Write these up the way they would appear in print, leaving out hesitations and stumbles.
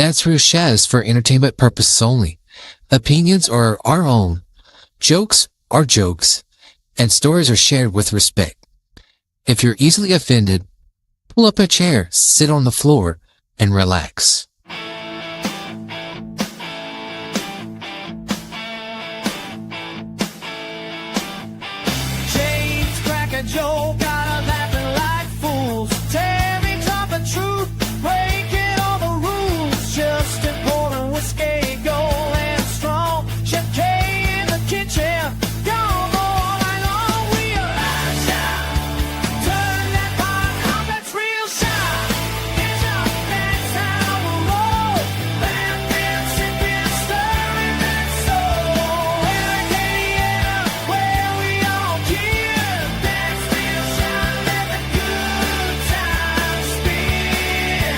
That's Real SHA is for entertainment purposes only. Opinions are our own. Jokes are jokes. And stories are shared with respect. If you're easily offended, pull up a chair, sit on the floor, and relax. James crack a joke, got us laughing like fools. Tammy talk the truth, breaking all the rules. Just important whiskey, gold and strong. Chef K in the kitchen, gone all night long. Real SHA, turn that pot on, that's real SHA. Get up, that's how we roll. Laughing, sipping, stirring that soul. Hurricane, where we all give. That's real SHA, let the good times spin.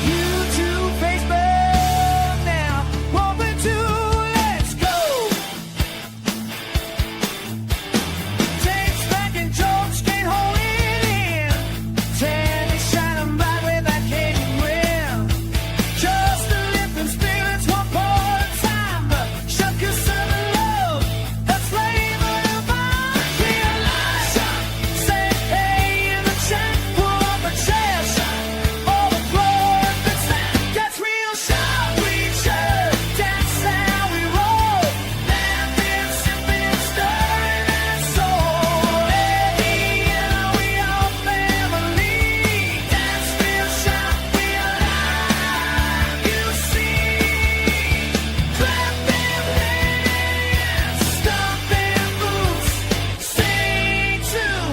YouTube, Facebook now, open to let's go. Takes back and jokes, can't hold it in. Tanny shining bright with that cake grin. Just a living spirits, one pour at a time. Shut your southern love, that's flavor divine. Real SHA, say hey in the chat, pull up a chair. All the floor that's real SHA. We share, that's how we roll. Laughing, sipping, stirring that soul. Eddie and we all family. That's real SHA. We alive, you see. Clapping hands, stomping boots, sing too.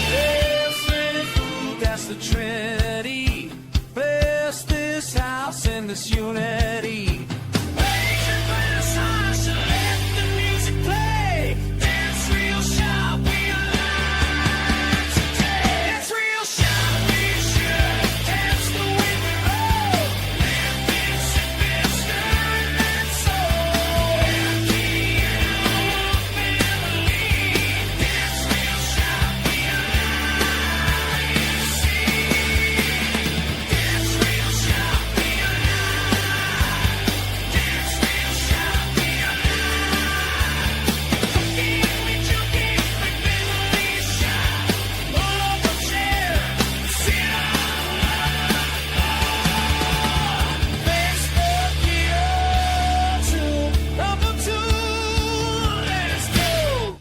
Blessed food, that's the Trinity. Bless this house and this unity. Raise your glass high, so let the music play. That's real SHA, we alive today. That's real SHA, we should. That's the way we roll. Living, sipping, stirring that soul. Happy and our family. That's real SHA, we alive, you see. That's real SHA, we alive. That's real SHA, we alive. Cooking, we joking, we family SHA. Pull up a chair, sit on Facebook, YouTube, number 2, let's go.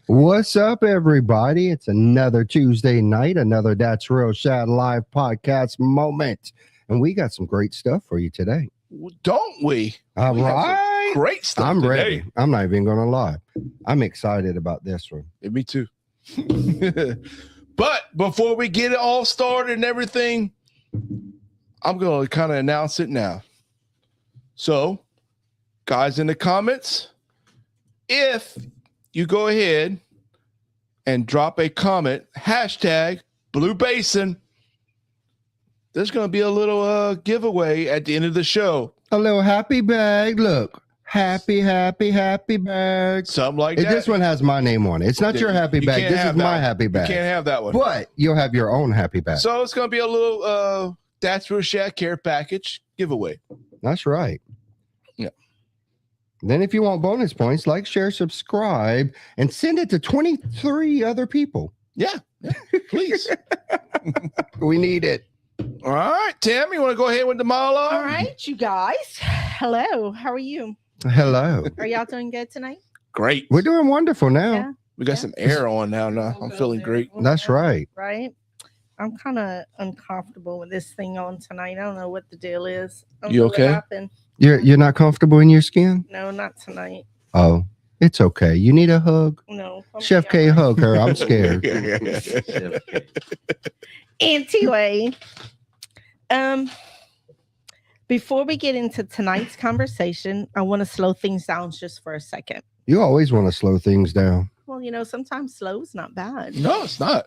What's up, everybody? It's another Tuesday night, another That's Real SHA live podcast moment. And we got some great stuff for you today. Don't we? All We have some right. Great stuff. I'm today. ready. I'm not even going to lie. I'm excited about this one. Yeah, me too. But before we get it all started and everything, I'm going to kind of announce it now. So, guys in the comments, if you go ahead and drop a comment, hashtag Blue Basin, there's going to be a little giveaway at the end of the show. A little happy bag. Look. Happy bag. Something like Hey, that. this one has my name on it. It's not your happy You bag. can't This is have that my one. happy You bag. can't have that one. But you'll have your own happy bag. So it's going to be a little That's Real SHA care package giveaway. That's right. Yeah. Then if you want bonus points, like, share, subscribe, and send it to 23 other people. Yeah, please. We need it. All right, Tim, you want to go ahead with the monologue? All right, you guys. Hello. How are you? Hello. Are y'all doing good tonight? Great. We're doing wonderful now. Yeah. We got some air on now. I'm feeling great. That's right. Right? I'm kind of uncomfortable with this thing on tonight. I don't know what the deal is. I don't You know what okay? happened. You're not comfortable in your skin? No, not tonight. Oh, it's okay. You need a hug? No. I'm Chef K, scared. hug her. I'm scared. Anyway, Before we get into tonight's conversation, I want to slow things down just for a second. You always want to slow things down. Well, sometimes slow's not bad. No, it's not.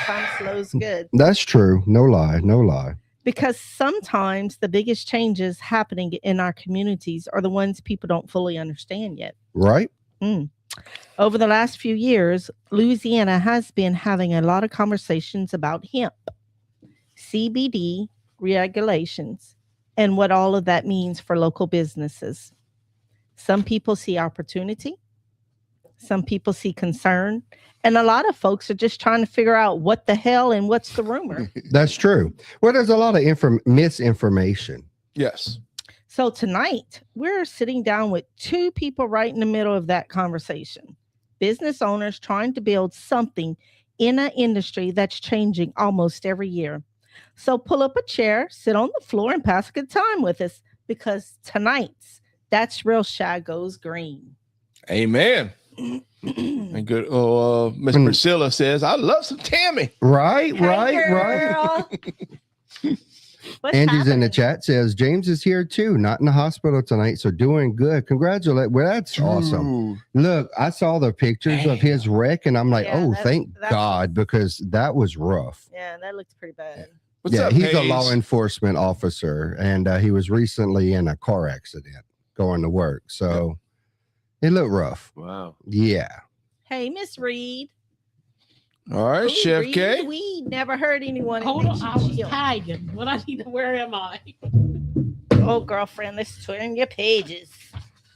Sometimes slow's good. That's true. No lie. No lie. Because sometimes the biggest changes happening in our communities are the ones people don't fully understand yet. Right? Over the last few years, Louisiana has been having a lot of conversations about hemp, CBD regulations, and what all of that means for local businesses. Some people see opportunity. Some people see concern. And a lot of folks are just trying to figure out what the hell and what's the rumor. That's true. Well, there's a lot of misinformation. Yes. So tonight, we're sitting down with two people right in the middle of that conversation. Business owners trying to build something in an industry that's changing almost every year. So pull up a chair, sit on the floor, and pass a good time with us, because tonight's That's Real SHA goes green. Amen. And good. Miss Priscilla says, I love some Tammy. Right. What's Angie's in the happening? chat says James is here too, not in the hospital tonight, so doing good. Congratulations. Well, that's awesome. Ooh. Look, I saw the pictures of his wreck and I'm like, Yeah, oh, that's- thank that's- God, because that was rough. Yeah, that looks pretty bad. What's Yeah, up, he's a Hayes? law enforcement officer, and he was recently in a car accident going to work. So it looked rough. Wow. Yeah. Hey, Miss Reed. All right, Ooh, Chef Reed, K. We never heard anyone. Hold on, I was mention tagging. What I need to, where am I? Oh, girlfriend, let's turn your pages.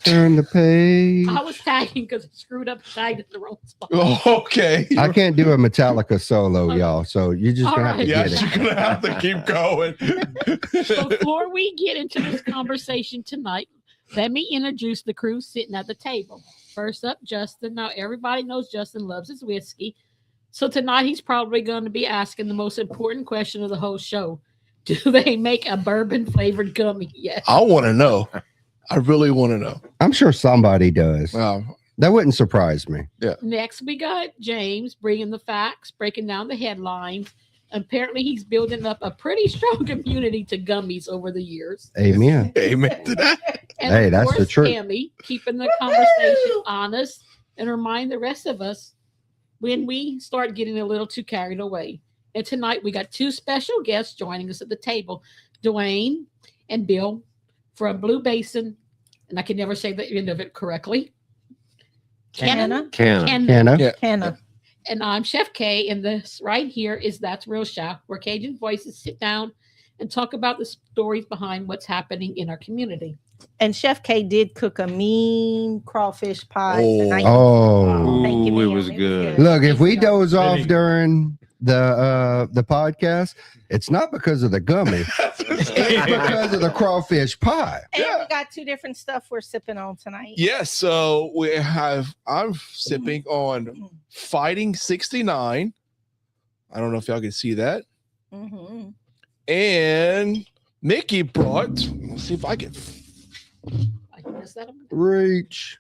Turn the page. I was tagging because I screwed up and tagged in the wrong spot. Oh, okay. I can't do a Metallica solo, y'all. So you're just All gonna have to right. get Yes, it. you're gonna have to keep going. Before we get into this conversation tonight, let me introduce the crew sitting at the table. First up, Justin. Now, everybody knows Justin loves his whiskey. So tonight he's probably going to be asking the most important question of the whole show. Do they make a bourbon flavored gummy yet? I want to know. I really want to know. I'm sure somebody does. That wouldn't surprise me. Next, we got James bringing the facts, breaking down the headlines. Apparently, he's building up a pretty strong community to gummies over the years. Amen. Amen to that. And Hey, of that's the course, truth. Tammy keeping the conversation honest and remind the rest of us when we start getting a little too carried away. And tonight we got two special guests joining us at the table, Dwayne and Bill from Blue Basin, and I can never say the end of it correctly. Canna. Canna. Hannah. Yeah. Canna. And I'm Chef K, and this right here is That's Real SHA, where Cajun voices sit down and talk about the stories behind what's happening in our community. And Chef K did cook a mean crawfish pie tonight. Oh. Thank you, Ooh, it ma'am. was good. Look, if we Thank you. doze off during the podcast, it's not because of the gummy. It's because of the crawfish pie. And Yeah. we got two different stuff we're sipping on tonight. Yes, so I'm sipping on Fighting 69. I don't know if y'all can see that. Mm-hmm. And Mickey brought, let's see if I can, I guess that Reach.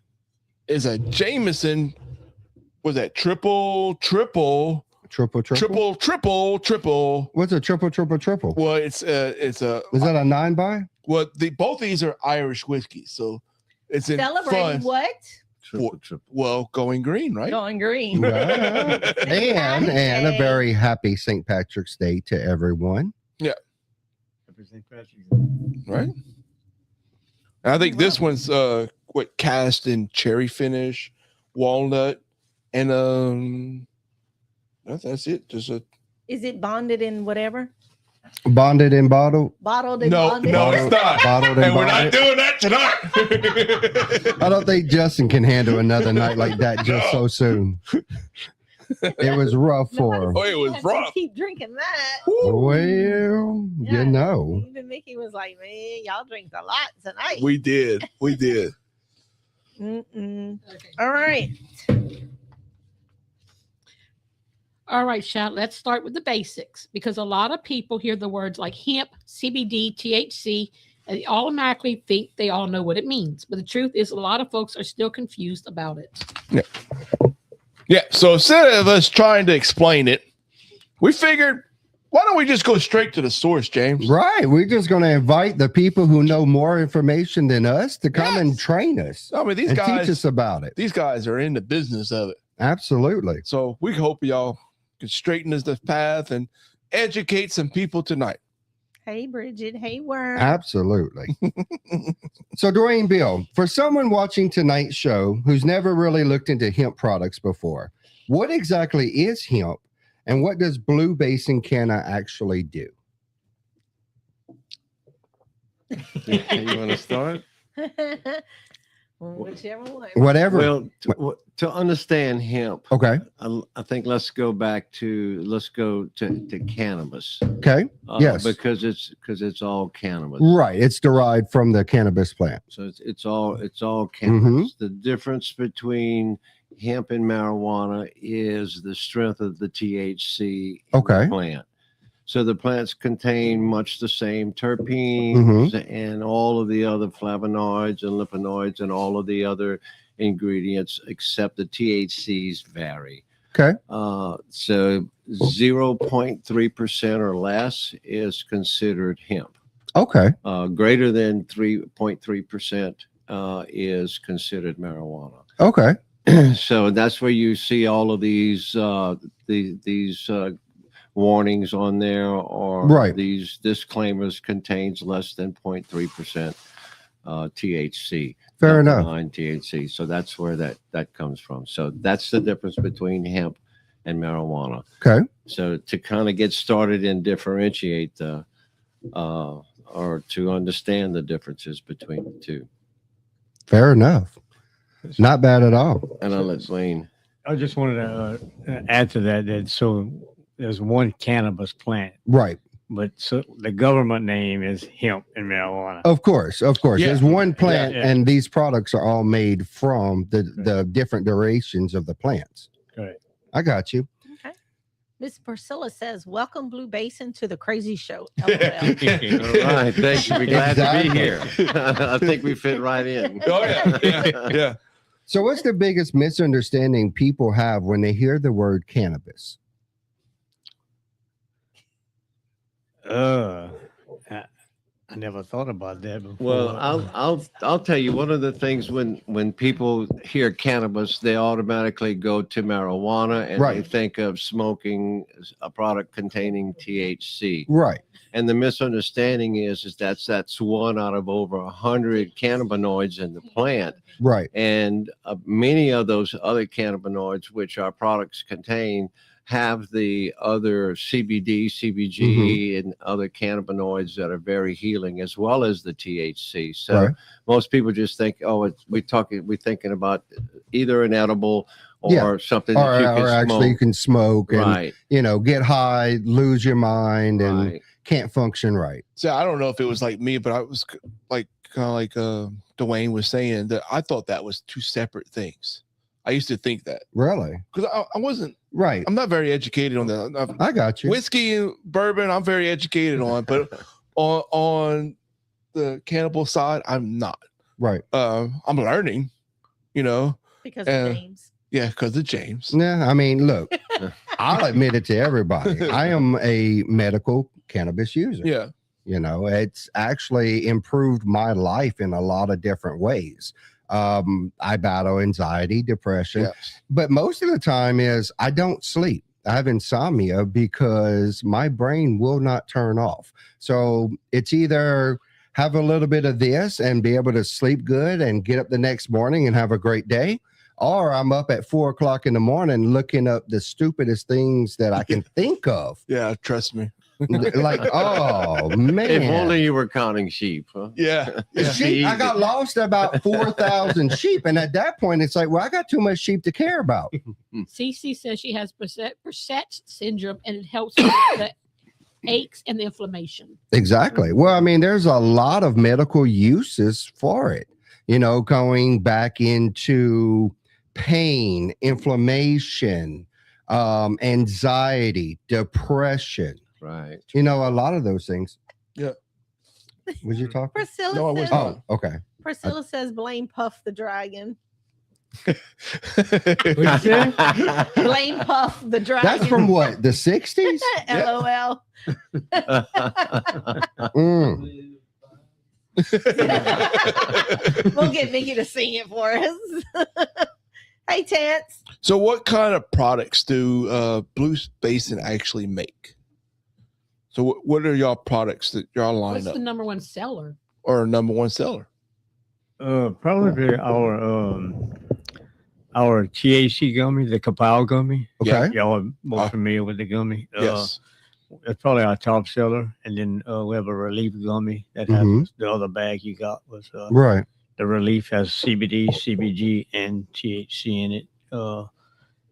is a Jameson. Was that triple? Triple. What's a triple? Well, it's a Is that a 9x? well, both these are Irish whiskeys, so it's in Celebrating fun. what? Triple. Well, going green, right? Going green. Right. and a very happy St. Patrick's Day to everyone. Right. And I think this one's cast in cherry finish, walnut, and that's it. Just a Is it bonded in whatever? Bonded and bottled. Bottled and no, bonded? it's not. Bottled and And we're bonded. not doing that tonight. I don't think Justin can handle another night like that just so soon. It was rough for him. Oh, it was rough. Keep drinking that. Well, Yeah. you know. Even Mickey was like, man, y'all drink a lot tonight. We did. Mm-mm. All right. All right, Sha, let's start with the basics, because a lot of people hear the words like hemp, CBD, THC, and they automatically think they all know what it means. But the truth is, a lot of folks are still confused about it. Yeah. So instead of us trying to explain it, we figured Why don't we just go straight to the source, James? Right. We're just going to invite the people who know more information than us to come and train us. I mean, these and guys teach us about it. These guys are in the business of it. Absolutely. So we hope y'all can straighten us the path and educate some people tonight. Hey, Bridget. Hey, Worm. Absolutely. So, Dwayne, Bill, for someone watching tonight's show who's never really looked into hemp products before, what exactly is hemp and what does Blue Basin Canna actually do? You want to start? Whichever one. Whatever. Well, to understand hemp, Okay. I think let's go to cannabis. Okay. Yes. because it's all cannabis. Right. It's derived from the cannabis plant. So it's all cannabis. The difference between hemp and marijuana is the strength of the THC in the plant. So the plants contain much the same terpenes and all of the other flavonoids and lipinoids and all of the other ingredients, except the THCs vary. Okay. So 0.3% or less is considered hemp. Okay. Greater than 3.3% is considered marijuana. Okay. So that's where you see all of these warnings on there, or these disclaimers contains less than 0.3% THC. Fair enough. THC. So that's where that comes from. So that's the difference between hemp and marijuana. Okay. So to kind of get started and differentiate or to understand the differences between the two. Fair enough. Not bad at all. And I'll let Dwayne. I just wanted to add to that so there's one cannabis plant, right? But so the government name is hemp and marijuana. Of course. Yeah. There's one plant, Yeah. and these products are all made from the different durations of the plants. Right. I got you. Okay. Miss Priscilla says, "Welcome, Blue Basin, to the crazy show." LOL. All right, thank you. We're glad to be here. I think we fit right in. Oh yeah. So, what's the biggest misunderstanding people have when they hear the word cannabis? I never thought about that before. Well, I'll tell you, one of the things when people hear cannabis, they automatically go to marijuana and they think of smoking a product containing THC. Right. And the misunderstanding is that's one out of over 100 cannabinoids in the plant. Right. And many of those other cannabinoids, which our products contain, have the other CBD, CBG, and other cannabinoids that are very healing, as well as the THC. So most people just think, we're thinking about either an edible or something that you can smoke. Actually you can smoke and get high, lose your mind, and can't function right. So I don't know if it was like me, but I was like kind of like Dwayne was saying, that I thought that was two separate things. I used to think that. Really? Because I wasn't. Right. I'm not very educated on that. I got you. Whiskey and bourbon, I'm very educated on, but on the cannibal side, I'm not. Right. I'm learning, because of James. Yeah, because of James. Yeah, I mean, look, I'll admit it to everybody. I am a medical cannabis user. Yeah. It's actually improved my life in a lot of different ways. I battle anxiety, depression, but most of the time is I don't sleep. I have insomnia because my brain will not turn off. So it's either have a little bit of this and be able to sleep good and get up the next morning and have a great day, or I'm up at 4 o'clock in the morning looking up the stupidest things that I can think of. Yeah, trust me. Like, oh man! If only you were counting sheep, huh? Yeah. Sheep, I got lost about 4,000 sheep, and at that point, it's like, well, I got too much sheep to care about. Cece says she has Behçet syndrome, and it helps with the aches and the inflammation. Exactly. Well, I mean, there's a lot of medical uses for it. Going back into pain, inflammation, anxiety, depression. Right. A lot of those things. Yeah. Was you talking? Priscilla No, I says, was not. Okay. Priscilla says, blame Puff the Dragon. Blame Puff the dragon. That's from what, the 60s? LOL. Mm. We'll get Mickey to sing it for us. Hey, Tance. So what kind of products do Blue Basin actually make? So what are y'all products that y'all line What's up the number one seller? or number one seller? Probably our THC gummy, the Kapow gummy. Okay. Y'all are more familiar with the gummy. Yes. It's probably our top seller. And then we have a relief gummy that has the other bag you got was Right. the relief has CBD, CBG, and THC in it.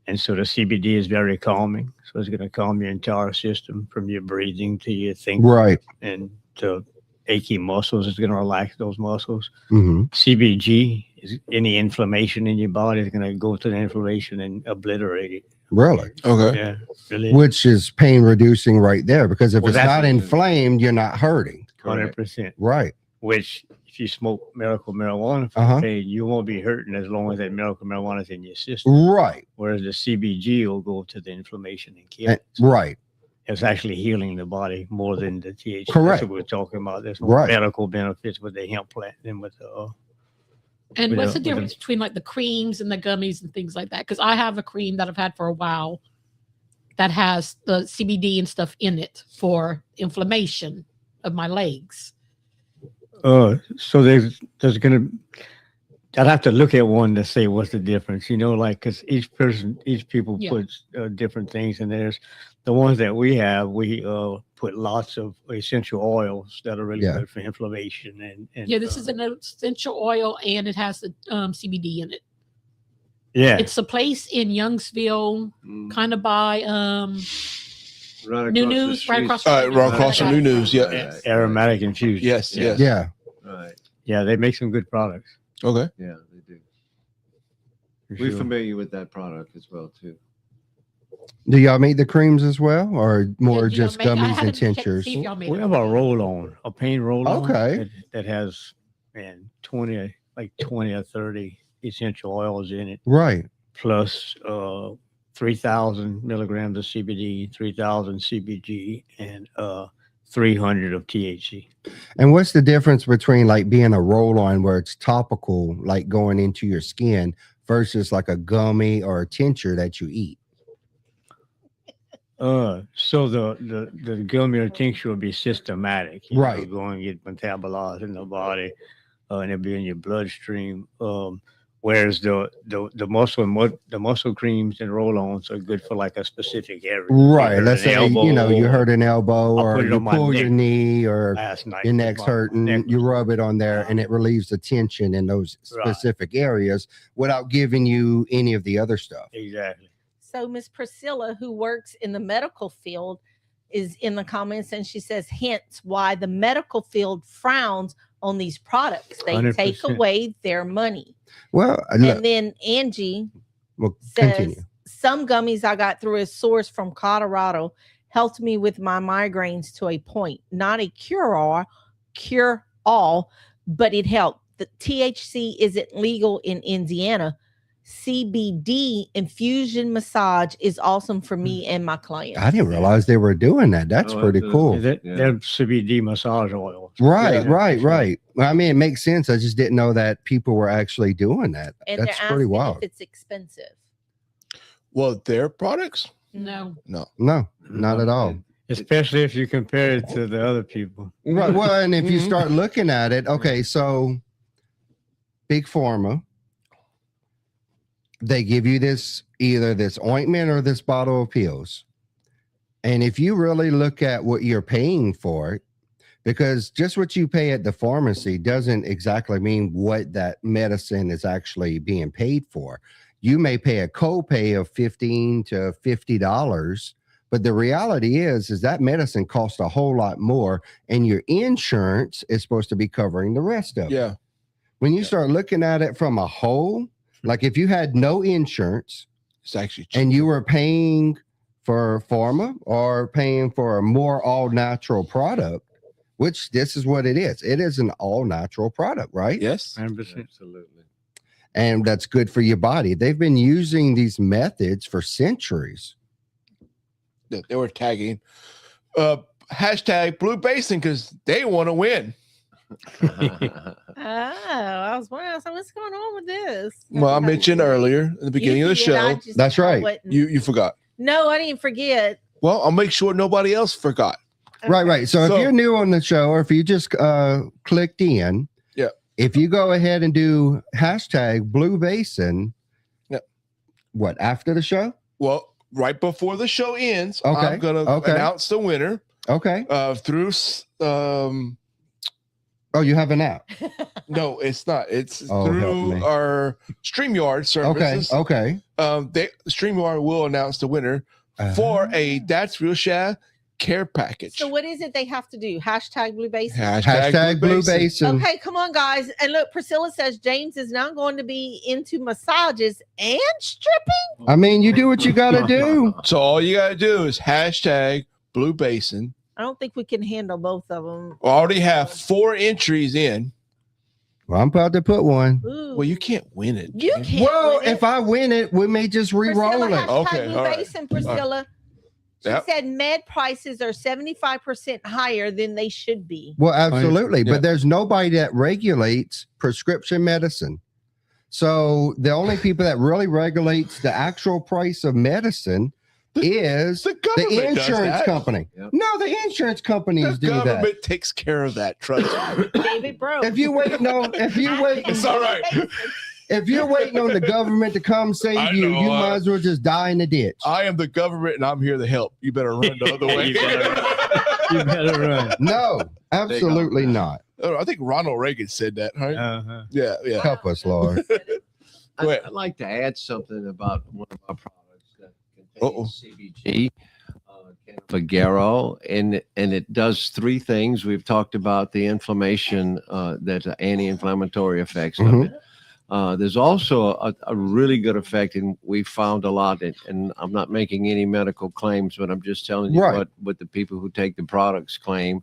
And so the CBD is very calming. So it's going to calm your entire system from your breathing to your thinking. Right. And to achy muscles. It's going to relax those muscles. Mm-hmm. CBG is any inflammation in your body is going to go to the inflammation and obliterate it. Really? Okay. Yeah. Really. Which is pain reducing right there, because if Well, it's that's not it. inflamed, you're not hurting. 100%. Right. Which, if you smoke medical marijuana for Uh-huh. pain, you won't be hurting as long as that medical marijuana is in your system. Right. Whereas the CBG will go to the inflammation and kill it. Right. It's actually healing the body more than the THC. Correct. That's what we're talking about. There's more Right. medical benefits with the hemp plant than with the. And We what's the don't- we difference between like the creams and the gummies and things like that? Because I have a cream that I've had for a while that has the CBD and stuff in it for inflammation of my legs. So there's gonna. I'd have to look at one to say what's the difference, like, because each people Yeah. puts different things in theirs. The ones that we have, we put lots of essential oils that are really Yeah. good for inflammation and Yeah, this is an essential oil and it has the CBD in it. yeah. It's a place in Youngsville, Mm. kind of by Right New across the News, street. right across Right across the New News. Yeah. Yeah. Aromatic infusion. Yes. Yeah. Yes. Yeah. Right. Yeah, they make some good products. Okay. Yeah, they do. for We're sure. familiar with that product as well too. Do y'all make the creams as well, or more you know, just maybe- I gummies haven't and checked to tinctures? see if y'all made We it. have a roll-on, a pain roll-on. Okay. That has 20 or 30 essential oils in it, Right. plus 3,000 milligrams of CBD, 3,000 CBG, and 300 of THC. And what's the difference between like being a roll-on where it's topical, like going into your skin, versus like a gummy or a tincture that you eat? So the gummy or tincture will be systematic, Right. Go and get metabolized in the body, and it'll be in your bloodstream. Whereas the muscle creams and roll-ons are good for like a specific area. Right. Either Let's an say elbow you or hurt an elbow, I'll or put it you on my pull your neck. knee, or last night. your neck's my hurting. neck You was- rub it on there, and it relieves the tension in those Right. specific areas without giving you any of the other stuff. Exactly. So Miss Priscilla, who works in the medical field, is in the comments, and she says, hence why the medical field frowns on these products. They take 100%. away their money. Well, And then Angie well, says, continue. some gummies I got through a source from Colorado helped me with my migraines to a point. Not a cure all, but it helped. The THC isn't legal in Indiana. CBD infusion massage is awesome for me and my clients. I didn't realize they were doing that. That's Oh, pretty that's- cool. Yeah. They're CBD massage oils. Right, Yeah. right. Well, I mean, it makes sense. I just didn't know that people were actually doing that. And That's they're pretty asking wild. if it's expensive. Well, their products? No. No, not at all. Especially if you compare it to the other people. Right. Well, and if you Mhm. start looking at it, okay, so Big Pharma, they give you either this ointment or this bottle of pills. And if you really look at what you're paying for it, because just what you pay at the pharmacy doesn't exactly mean what that medicine is actually being paid for. You may pay a copay of $15 to $50, but the reality is that medicine costs a whole lot more, and your insurance is supposed to be covering the rest of it. Yeah. When you start looking at it from a whole, like if you had no insurance It's actually cheap. and you were paying for pharma or paying for a more all natural product, which this is what it is. It is an all natural product, right? Yes. 100%. Absolutely. and that's good for your body. They've been using these methods for centuries. They were tagging hashtag Blue Basin because they want to win. I was wondering, so what's going on with this? Well, I mentioned earlier in the beginning of the show. That's right. You forgot. No, I didn't forget. Well, I'll make sure nobody else forgot. Right. So if you're new on the show, or if you just clicked in, yeah. If you go ahead and do hashtag Blue Basin, what, after the show? Well, right before the show ends, okay. I'm gonna announce the winner. Okay. Through Oh, you have an app? No, it's not. It's through our StreamYard services. Okay. StreamYard will announce the winner for a That's Real SHA care package. So what is it they have to do? Hashtag Blue Basin. Hashtag Blue Basin. Okay, come on, guys. And look, Priscilla says James is now going to be into massages and stripping. I mean, you do what you got to do. So all you got to do is hashtag Blue Basin. I don't think we can handle both of them. I already have 4 entries in. Well, I'm about to put one. Ooh. Well, you can't win it. You can't. Well, win it. if I win it, we may just re-roll it. Okay, Blue all right. Basin, Priscilla. She said med prices are 75% higher than they should be. Well, absolutely. Yeah. But there's nobody that regulates prescription medicine. So the only people that really regulates the actual price of medicine is the insurance company. Yep. No, the insurance companies do that. The government takes care of that. Trust me. David broke. If you wait, It's all right. If you're waiting on the government to come save you, you might as well just die in the ditch. I am the government and I'm here to help. You better run the other way. You better run. No, absolutely not. I think Ronald Reagan said that, right? Uh-huh. Yeah. Help us, Lord. I'd like to add something about one of our products that contains CBG, Fagero, and it does 3 things. We've talked about the inflammation, that's anti-inflammatory effects of it. There's also a really good effect, and we found a lot, and I'm not making any medical claims, but I'm just telling you what the people who take the products claim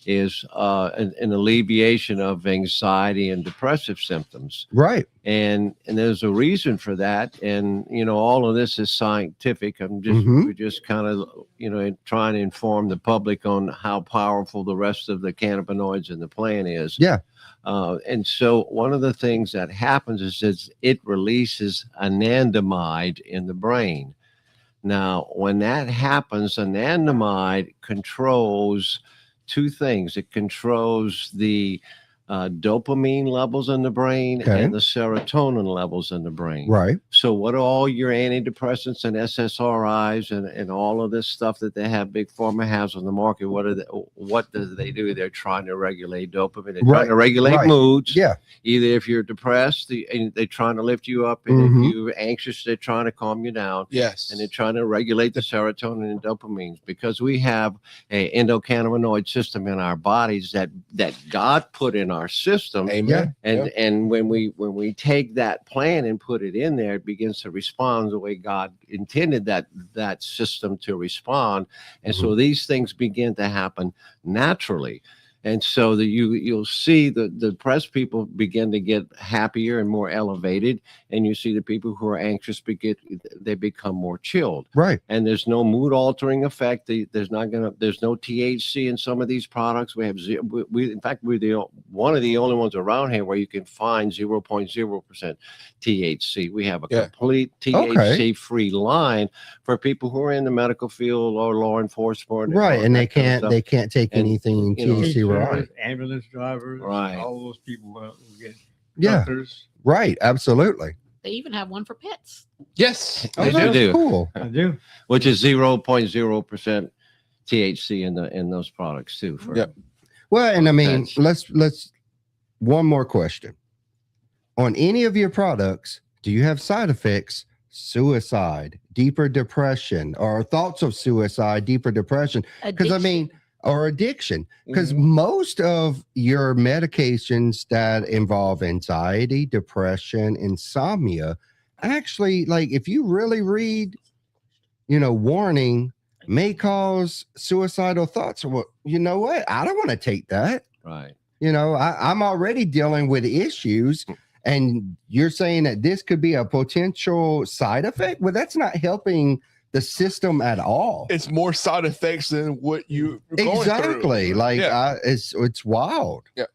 is an alleviation of anxiety and depressive symptoms. Right. And there's a reason for that. And, all of this is scientific. We're just kind of, trying to inform the public on how powerful the rest of the cannabinoids in the plant is. Yeah. And so one of the things that happens is it releases anandamide in the brain. Now, when that happens, anandamide controls 2 things. It controls the dopamine levels in the brain and the serotonin levels in the brain. Right. So what are all your antidepressants and SSRIs and all of this stuff that they have, Big Pharma has on the market? What do they do? They're trying to regulate dopamine. They're trying to regulate moods. Yeah. Either if you're depressed, they're trying to lift you up, and if you're anxious, they're trying to calm you down. Yes. And they're trying to regulate the serotonin and dopamines, because we have an endocannabinoid system in our bodies that God put in our system. Amen. And when we take that plant and put it in there, it begins to respond the way God intended that system to respond. And so these things begin to happen naturally. And so you'll see the depressed people begin to get happier and more elevated, and you see the people who are anxious they become more chilled. Right. And there's no mood altering effect. There's no THC in some of these products. We have in fact we're one of the only ones around here where you can find 0.0% THC. We have a complete THC free line for people who are in the medical field or law enforcement. Right, and they can't take anything THC. Right. Ambulance drivers, right? All those people who get doctors. Right, absolutely. They even have one for pets. Yes, they do. Cool. I do. Which is 0.0% THC in those products too. Well, and I mean, let's one more question. On any of your products, do you have side effects? Suicide, deeper depression, or thoughts of suicide, deeper depression? Because I mean, or addiction, because most of your medications that involve anxiety, depression, insomnia, actually, like if you really read, warning, may cause suicidal thoughts. Well, you know what? I don't want to take that. Right. I'm already dealing with issues, And you're saying that this could be a potential side effect? Well, that's not helping the system at all. It's more side effects than what you Exactly. Like it's wild. Yeah.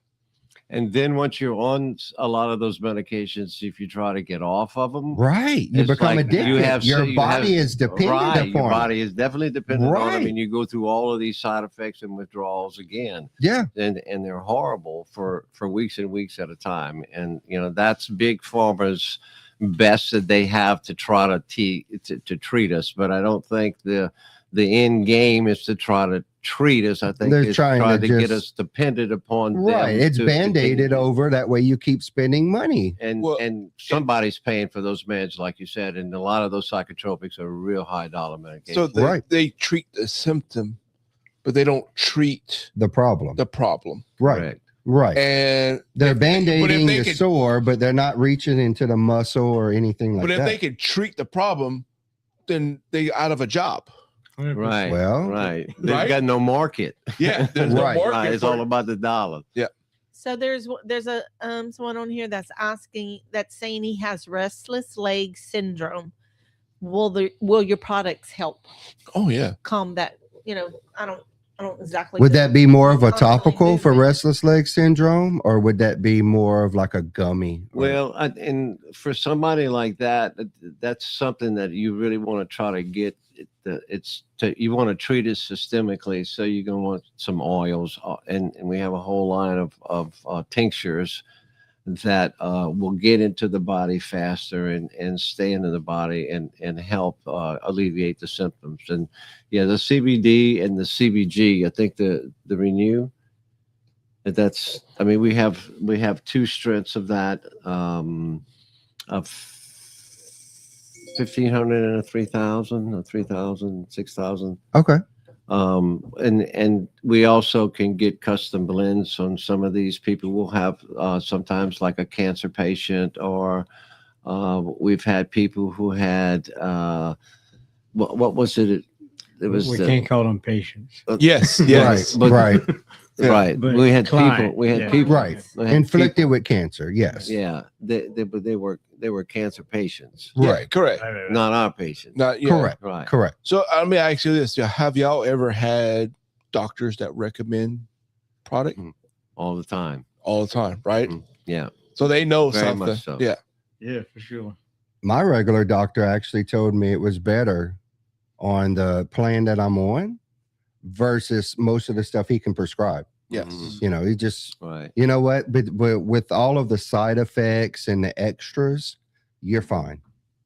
And then once you're on a lot of those medications, if you try to get off of them, Right. You it's become like addicted. Your body is dependent upon your it. body is definitely dependent on them, Right. and you go through all of these side effects and withdrawals again. Yeah. And they're horrible for weeks and weeks at a time. And that's big pharma's best that they have to try to treat us. But I don't think the end game is to try to treat us. I think They're it's trying to get just- us dependent upon them. Right. It's to band-aided continue. over. That way you keep spending money. And somebody's paying for those meds, like you said, and a lot of those psychotropics are real high dollar medications. So they treat the symptom, but they don't treat The problem. Right. Correct. Right. And They're band-aiding they the could- sore, but they're not reaching into the muscle or anything like but if that. they could treat the problem, then they out of a job. Right. Well, Right. They've Right? got no market. Yeah, there's no Right. market Right. It's for all it. about the dollar. So there's a someone on here that's saying he has restless leg syndrome. Will your products help Oh yeah. calm that? I don't exactly. would that be more of a Constantly topical for movement. restless leg syndrome, or would that be more of like a gummy? Well, and for somebody like that, that's something that you really want to try to get. You want to treat it systemically, so you're going to want some oils, and we have a whole line of tinctures that will get into the body faster and stay into the body and help alleviate the symptoms. And yeah, the CBD and the CBG, I think the Renew, we have two strengths of that, of 1,500 and a 3,000, or 3,000, 6,000. Okay. And we also can get custom blends on some of these people. We'll have sometimes like a cancer patient, or we've had people who had what was it? It was We can't call them patients. Yes. Right. Yes. but- Right. right. But We had client, people. We had yeah. people. Right. we had Inflicted with cancer. Yes. people- Yeah. They were cancer patients, Right. Correct. not our patients. Not yeah. Correct. Right. Correct. So let me ask you this: have y'all ever had doctors that recommend product All the time. all the time? Right. Mhm. Yeah. So they know Very something. much so. Yeah. Yeah, for sure. My regular doctor actually told me it was better on the plan that I'm on versus most of the stuff he can prescribe. Yes. Mhm. He just, Right. you know what? But with all of the side effects and the extras, you're fine.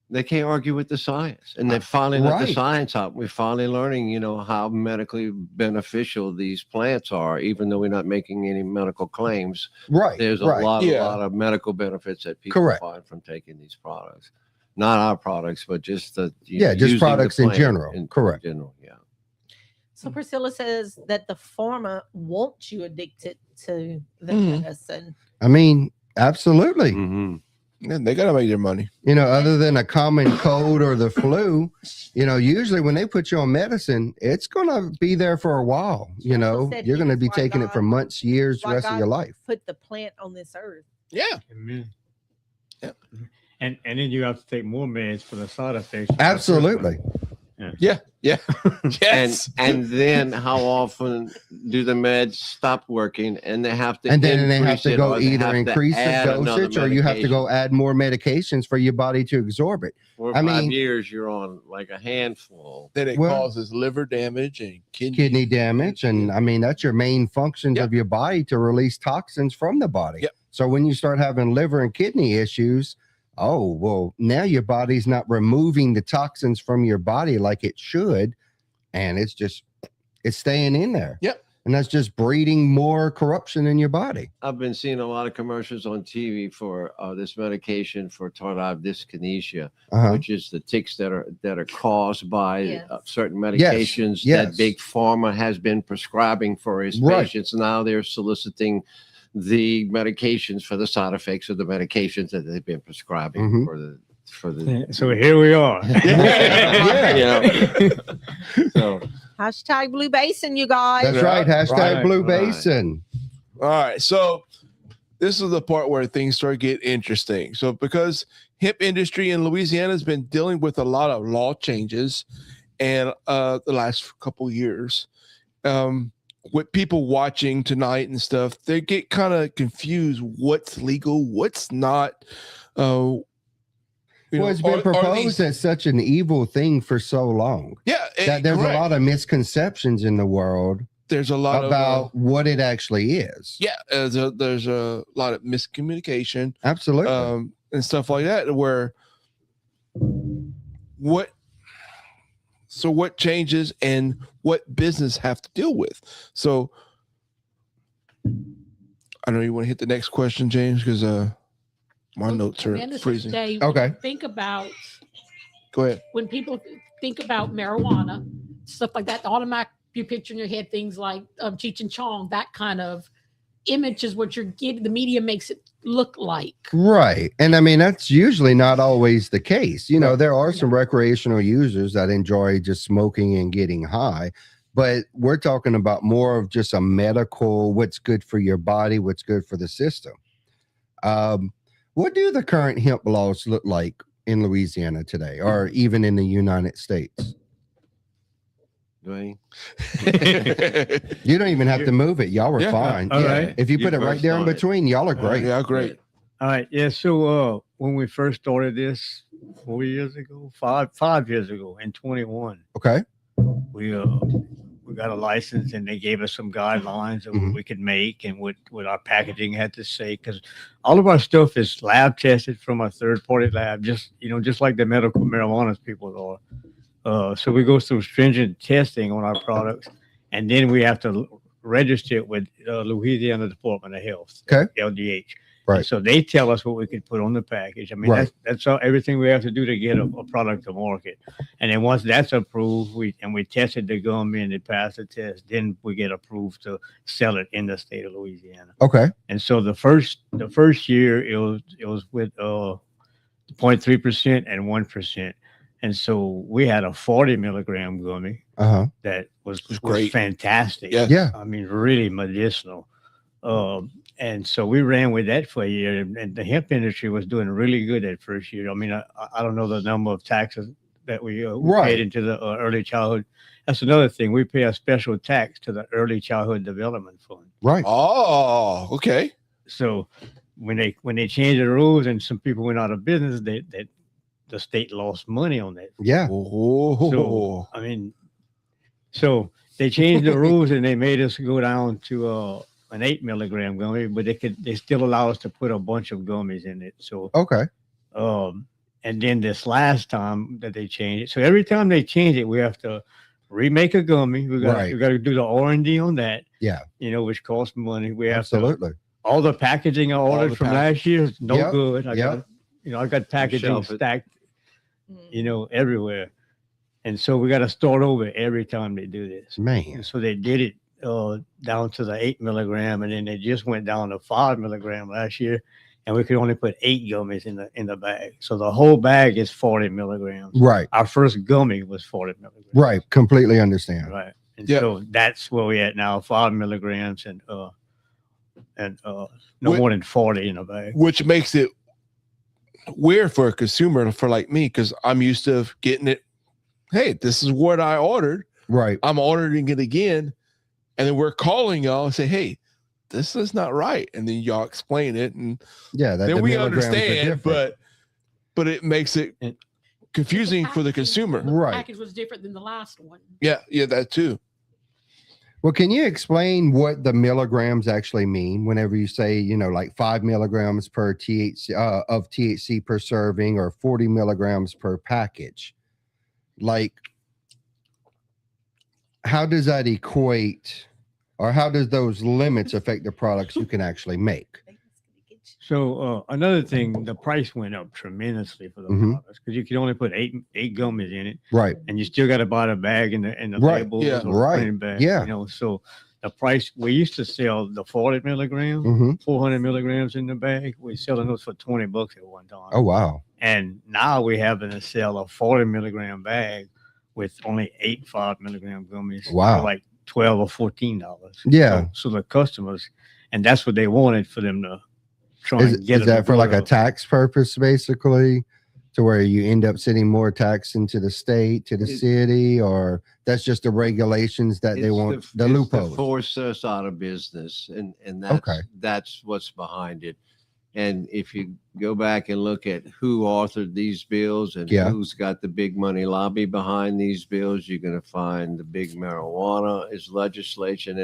They can't argue with the science, and they're finally let the Right. science out. We're finally learning, how medically beneficial these plants are, even though we're not making any medical claims. Right. There's a right. lot Yeah. of medical benefits that people Correct. find from taking these products. Not our products, but just just just products in general. Correct. In general, yeah. So Priscilla says that the pharma wants you addicted to the Mhm. medicine. I mean, absolutely. Mhm. Yeah, they gotta make their money. Other than a common cold or the flu, usually when they put you on medicine, it's going to be there for a while. She also said You're going to it's be why taking it God- for months, years, the why rest of God your life. Put the plant on this earth. Yeah. Amen. Yeah. And then you have to take more meds for the side effects. Absolutely. Yeah. Yeah. Yes. And then how often do the meds stop working, and they have to And then they have increase to it, go or they either have to increase the add another dosage or you have to medication? go add more medications for your body to absorb it. 4 or I 5 mean- years, you're on like a handful. Then it Well- causes liver damage and Kidney damage. And I mean, that's your main functions Yep. of your body to release toxins from the body. Yep. So when you start having liver and kidney issues, oh, well, now your body's not removing the toxins from your body like it should. And it's staying in there. Yep. And that's just breeding more corruption in your body. I've been seeing a lot of commercials on TV for this medication for tardive dyskinesia, Uh-huh. which is the tics that are caused by Yes. certain Yes, medications yes. that big pharma has been prescribing for his Right. patients. Now they're soliciting the medications for the side effects of the medications that they've been prescribing Mhm. for the So here we are. So Hashtag Blue Basin, you guys. That's right. Hashtag Right. Blue Right. Basin. All right. So this is the part where things start getting interesting. So because hemp industry in Louisiana has been dealing with a lot of law changes and the last couple years, with people watching tonight and stuff, they get kind of confused what's legal, what's not. It's been proposed as such an evil thing for so long. Yeah, that there's a lot of misconceptions in the world. There's a lot about what it actually is. Yeah, there's a lot of miscommunication. Absolutely. And stuff like that. Where what changes and what business have to deal with. So I know you want to hit the next question, James, because my notes are freezing. Okay. Think about. Go ahead. When people think about marijuana, stuff like that, the automatic you picture in your head things like Cheech and Chong, that kind of image is what you're getting. The media makes it look like. Right. And I mean, that's usually not always the case. You know, there are some recreational users that enjoy just smoking and getting high, but we're talking about more of just a medical, what's good for your body, what's good for the system. What do the current hemp laws look like in Louisiana today, or even in the United States? Dwayne? You don't even have to move it. Y'all were fine. All right. If you put it right there in between, y'all are great. Yeah, great. All right. Yeah. So when we first started this 4 years ago, five years ago in 21, okay, we got a license and they gave us some guidelines of what we could make and what our packaging had to say, because all of our stuff is lab tested from a third party lab, just like the medical marijuana people are. So we go through stringent testing on our products, and then we have to register it with Louisiana Department of Health, LDH. Right. And so they tell us what we can put on the package. I mean, that's everything we have to do to get a product to market. And then once that's approved, we tested the gummy and it passed the test, then we get approved to sell it in the state of Louisiana. Okay. And so the first year it was with 0.3% and 1%. And so we had a 40 milligram gummy that was great, fantastic. Yeah. I mean, really medicinal. And so we ran with that for a year, and the hemp industry was doing really good that first year. I mean, I don't know the number of taxes that we paid into the early childhood. That's another thing. We pay a special tax to the Early Childhood Development Fund. Right. Oh, okay. So when they changed the rules and some people went out of business, the state lost money on that. Yeah. So, I mean, so they changed the rules and they made us go down to an 8 milligram gummy, but they still allow us to put a bunch of gummies in it. So and then this last time that they changed it, so every time they change it, we have to remake a gummy. We got to do the R&D on that. Yeah. Which costs money. We have absolutely all the packaging I ordered from last year is no good. I got packaging stacked, everywhere. And so we got to start over every time they do this. Man. And so they did it down to the 8 milligram, and then they just went down to 5 milligram last year, and we could only put 8 gummies in the bag. So the whole bag is 40 milligrams. Right. Our first gummy was 40 milligrams. Right. Completely understand. Right. And so that's where we're at now, 5 milligrams and no more than 40 in a bag. Which makes it weird for a consumer, for like me, because I'm used to getting it. Hey, this is what I ordered. Right. I'm ordering it again. And then we're calling y'all and say, hey, this is not right. And then y'all explain it. And then we understand, but it makes it confusing for the consumer. The package was different than the last one. Yeah, that too. Well, can you explain what the milligrams actually mean whenever you say, like 5 milligrams per THC of THC per serving or 40 milligrams per package? Like, how does that equate, or how does those limits affect the products you can actually make? So another thing, the price went up tremendously for the products, because you can only put eight gummies in it, right? And you still got to buy the bag and the label, bag, So the price, we used to sell the 40 milligrams, 400 milligrams in the bag. We're selling those for $20 at one time. Oh wow! And now we're having to sell a 40 milligram bag with only 8 5 milligram gummies. Wow! For like $12 or $14. Yeah. So the customers, and that's what they wanted, for them to try and get is them that to for like a grow. tax purpose, basically, to where you end up sending more tax into the state, to the city, or that's just the regulations that they want, the it's loopholes? to force us out of business, and that's what's behind it. And if you go back and look at who authored these bills and who's got the big money lobby behind these bills, you're going to find the big marijuana is legislating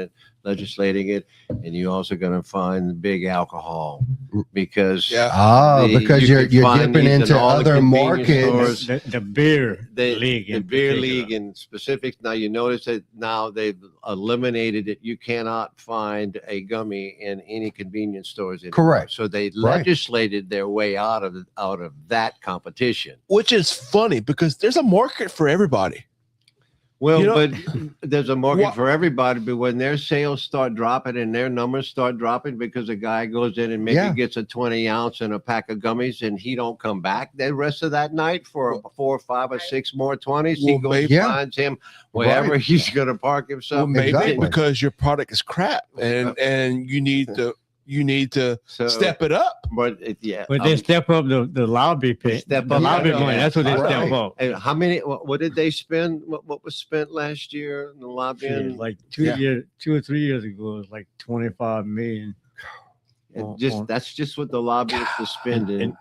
it, and you're also going to find the big alcohol because because you're dipping into other markets. The beer league, the beer league in specific. Now you notice that now they've eliminated it. You cannot find a gummy in any convenience stores anymore. Correct. So they legislated their way out of that competition, which is funny because there's a market for everybody. Well, but there's a market for everybody. But when their sales start dropping and their numbers start dropping because a guy goes in and maybe gets a 20 ounce and a pack of gummies and he don't come back the rest of that night for 4 or 5 or 6 more 20s, he goes and finds him wherever he's going to park himself. Well, maybe because your product is crap and you need to step it up. But but they step up the lobby pit. Step the up lobby money. That's what they step up. And how many? What did they spend? What was spent last year in the lobbying? Like 2 or 3 years ago, it was like 25 million. That's just what the lobbyists are spending.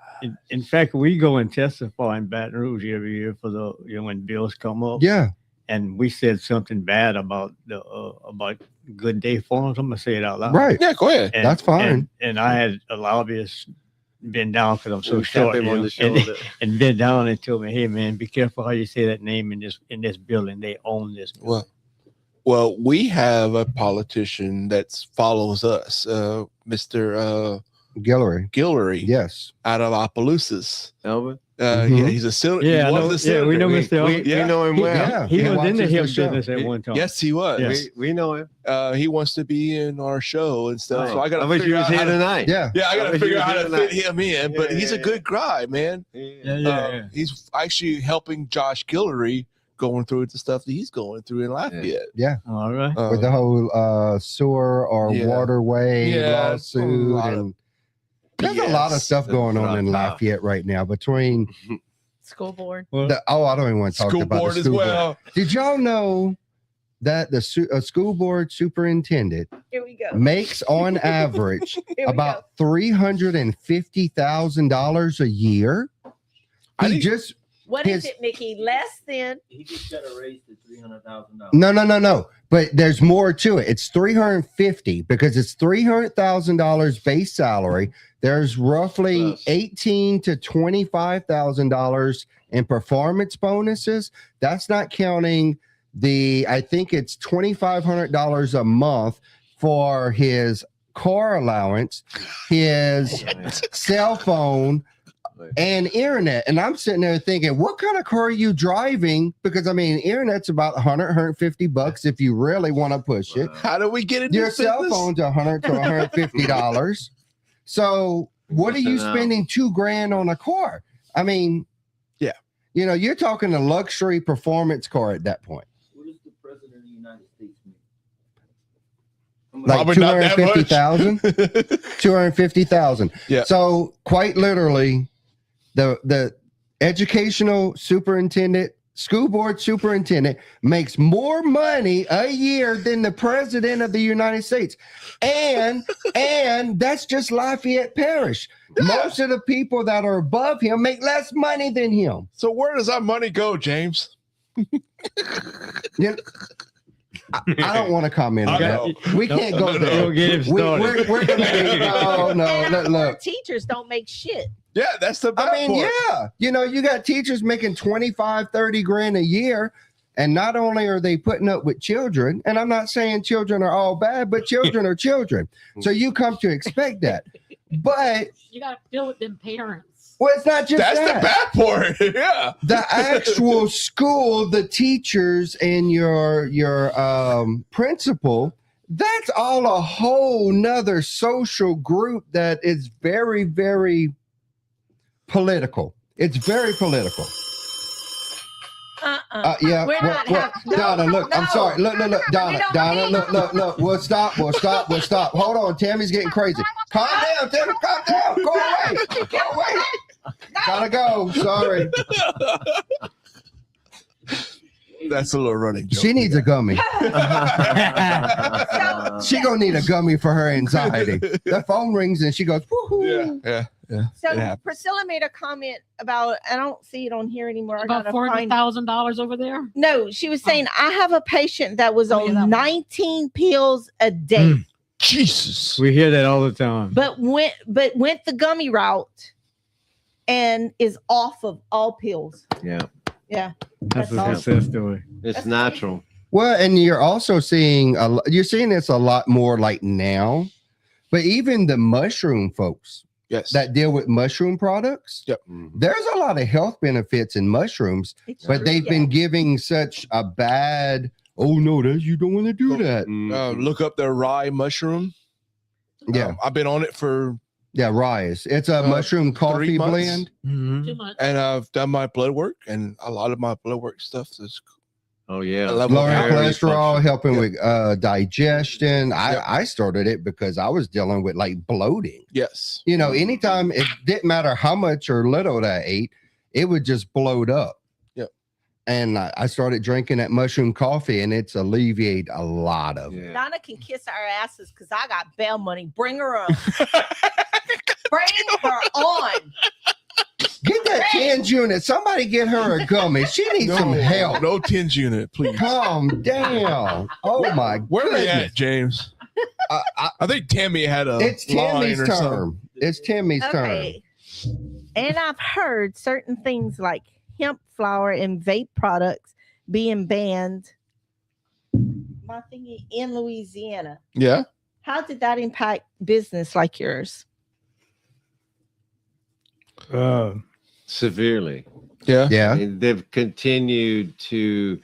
In fact, we go and testify in Baton Rouge every year for the when bills come up. Yeah. And we said something bad about about Good Day Farms. I'm gonna say it out loud. Right. Yeah, go ahead. That's fine. And I had a lobbyist been down because I'm so short, him on the shoulder. and been down and told me, "Hey man, be careful how you say that name in this building. They own this building." Well, we have a politician that follows us, Mr. Guillory. Yes. Out of Opelousas. Elvin. Yeah, he's a senator. Yeah, we know Mr. Elvin. We know him well. Yeah, he was in the hemp show. business at one time. Yes, he was. Yes. We know him. He wants to be in our show and stuff. So I got to wish he figure was out here how to, tonight. Yeah. I got to figure out how to fit him in. Yeah, But he's a good guy, man. Yeah. He's actually helping Josh Guillory going through the stuff that he's going through in Lafayette. Yeah. All right. With the whole sewer or waterway lawsuit. And there's a lot of stuff going on in Lafayette right now between School board. I don't even want to talk School about board the as school well. board. Did y'all know that the school board superintendent Here we go. makes on average Here we about $350,000 a year? What is it, Mickey? Less than? He just got a raise to $300,000. No. But there's more to it. It's 350 because it's $300,000 base salary. There's roughly $18,000 to $25,000 in performance bonuses. That's not counting I think it's $2,500 a month for his car allowance, his cell phone, and internet. And I'm sitting there thinking, what kind of car are you driving? Because I mean, internet's about $150 if you really want to push it. How do we get into Your this cell business? phone's $100 to $150. So what are you spending $2,000 on a car? I mean, you're talking a luxury performance car at that point. What does the president of the United States make? Like Probably not that much. 250,000. Yeah. So quite literally, the educational superintendent, school board superintendent makes more money a year than the president of the United States. And that's just Lafayette Parish. Most of the people that are above him make less money than him. So where does our money go, James? I don't want to comment on that. We can't go there. Don't get him started. We're gonna look. Teachers don't make shit. Yeah, that's the bad part. You got teachers making 25, 30 grand a year. And not only are they putting up with children, and I'm not saying children are all bad, but children are children. So you come to expect that. But you got to deal with them parents. Well, it's not just that's that. the bad part. Yeah. The actual school, the teachers, and your principal, that's all a whole nother social group that is very, very political. It's very political. Yeah. We're not having- Donna, look, no, I'm sorry. Look, we Donna, don't need- look. We'll stop. Hold on. Tammy's getting crazy. Calm down, Timmy. Calm down. Go away. Go away. Gotta go. Sorry. That's a little running joke. She needs a gummy. She gonna need a gummy for her anxiety. The phone rings and she goes, woohoo. Yeah. It So happens. Priscilla made a comment about, I don't see it on here anymore. I About gotta find $40,000 over there. No, she was saying I have a patient that was Oh, yeah, that on one. 19 pills a day, Jesus. We hear that all the time. but went the gummy route and is off of all pills. Yeah, Yeah. That's a That's success story. it's That's natural. Well, and you're also seeing you're seeing this a lot more like now, but even the mushroom folks Yes. that deal with mushroom products, there's a lot of health benefits in mushrooms, It's but true, they've yeah. been giving such a bad, oh no, that you don't want to do that. Look up the rye mushroom. Yeah, I've been on it for, yeah, rise. It's a mushroom coffee 3 months. blend. 2 months. and I've done my blood work, and a lot of my blood work stuff is Oh yeah, Level Lowering very cholesterol, helping Yeah. with digestion. Yeah. I started it because I was dealing with like bloating. yes. You know, anytime it didn't matter how much or little that I ate, it would just bloat up. Yep. And I started drinking that mushroom coffee, and it's alleviate a lot of it. yeah. Donna can kiss our asses because I got bail money. Bring her on. Bring her on. Get that TENS unit. Somebody get her a gummy. She needs some help. No TENS unit, please. Calm down. Oh my Where are they goodness. at, James? I- I think Tammy had a It's line Timmy's or turn. something. It's Timmy's turn. Okay. And I've heard certain things like hemp flower and vape products being banned. My thingy in Louisiana. Yeah. How did that impact business like yours? Severely. Yeah. Yeah. And they've continued to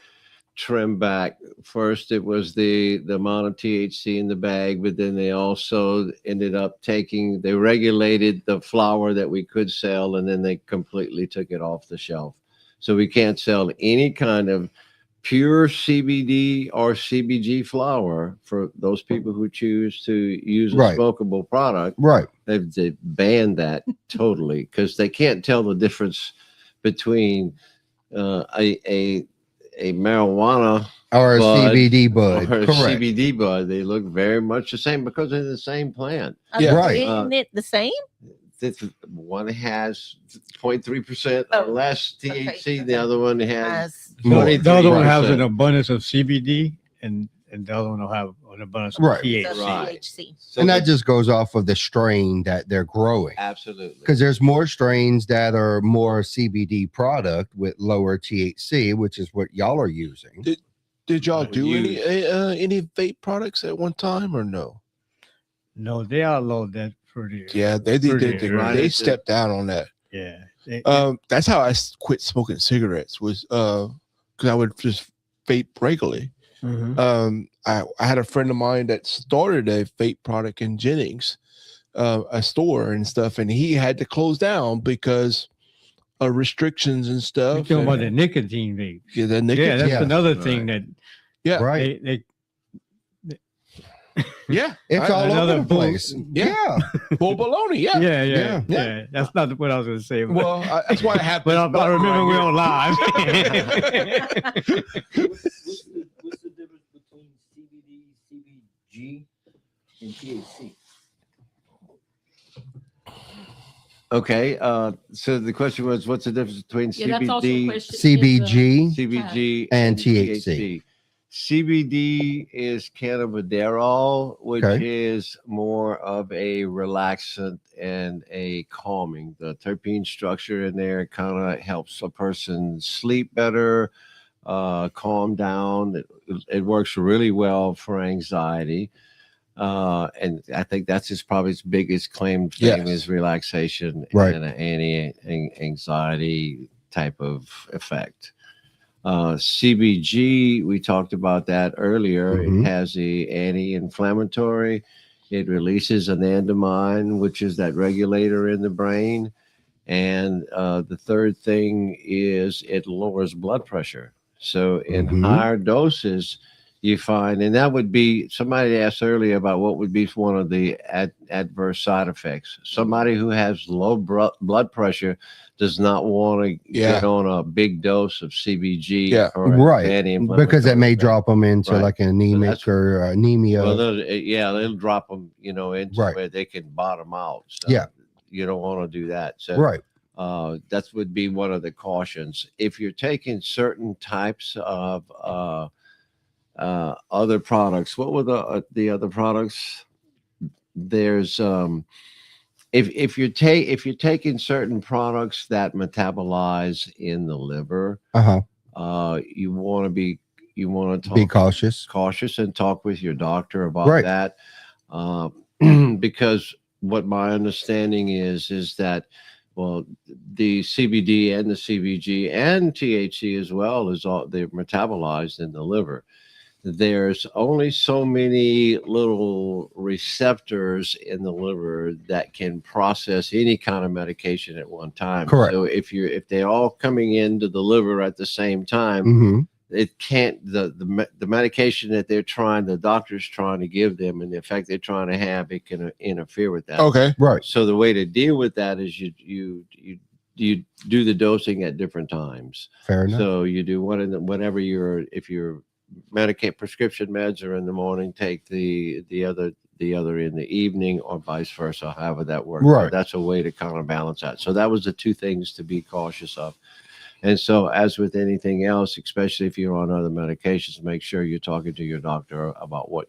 trim back. First, it was the amount of THC in the bag, but then they also ended up they regulated the flour that we could sell, and then they completely took it off the shelf. So we can't sell any kind of pure CBD or CBG flour for those people who choose to use a Right. smokable product. Right. They've banned that totally because they can't tell the difference between a marijuana Or a bud CBD bud. or a Correct. CBD bud. They look very much the same because they're the same plant. Yeah. Right. Isn't it the same? This one has 0.3% Oh, or less THC. okay. The other one has As More. The other one has 23%. an abundance of CBD, and the other one will have an abundance of Right. the THC. Right. THC. So And that it's- just goes off of the strain that they're growing. absolutely Because there's more strains that are more CBD product with lower THC, which is what y'all are using. Did y'all do Use. any vape products at one time or no? No, they outlawed that pretty. Yeah, they did. pretty They, early. they stepped down on that. Yeah. That's how I quit smoking cigarettes. Was because I would just vape regularly. I had a friend of mine that started a vape product in Jennings, a store and stuff, and he had to close down because of restrictions and You're stuff. talking about the and- nicotine vape. yeah, the Yeah, nicotine. that's Yeah. another thing that Yeah. Right. they Yeah, It's I- all over another the place. Yeah. Yeah. bull baloney. Yeah. yeah, Yeah. yeah. That's not what I was going to say. Well, that's why I have. but this I remember button we're right on live. What's the difference between CBD, CBG, and THC? okay. So the question was, what's the difference between Yeah, that's also a CBD, question. CBG CBG, and THC? THC. CBD is cannabidiol, which Okay. is more of a relaxant and a calming. The terpene structure in there kind of helps a person sleep better, calm down. It works really well for anxiety. And I think that's probably his biggest claim to fame Yes. is relaxation Right. and an anti-anxiety type of effect. CBG, we talked about that earlier. Mhm. It has the anti-inflammatory. It releases anandamide, which is that regulator in the brain. And the third thing is it lowers blood pressure. So in Mhm. higher doses, you find, and that would be, somebody asked earlier about what would be one of the adverse side effects. Somebody who has low blood pressure does not want to get on a big dose of CBG, right? Because that may drop them into like an anemic or anemia. Well, they'll drop them, into where they can bottom out. So you don't want to do that. So that would be one of the cautions. If you're taking certain types of other products, what were the other products? There's if you're taking certain products that metabolize in the liver, you want to be cautious and talk with your doctor about that, because what my understanding is that, well, the CBD and the CBG and THC as well is all, they're metabolized in the liver. There's only so many little receptors in the liver that can process any kind of medication at one time. Correct. So if they're all coming into the liver at the same time, it can't, the medication that the doctor's trying to give them, and the effect they're trying to have, it can interfere with that. Okay. Right. So the way to deal with that is you do the dosing at different times. Fair enough. So you do whatever if your prescription meds are in the morning, take the other in the evening, or vice versa, however that works. Right. So that's a way to kind of balance that. So that was the two things to be cautious of. And so, as with anything else, especially if you're on other medications, make sure you're talking to your doctor about what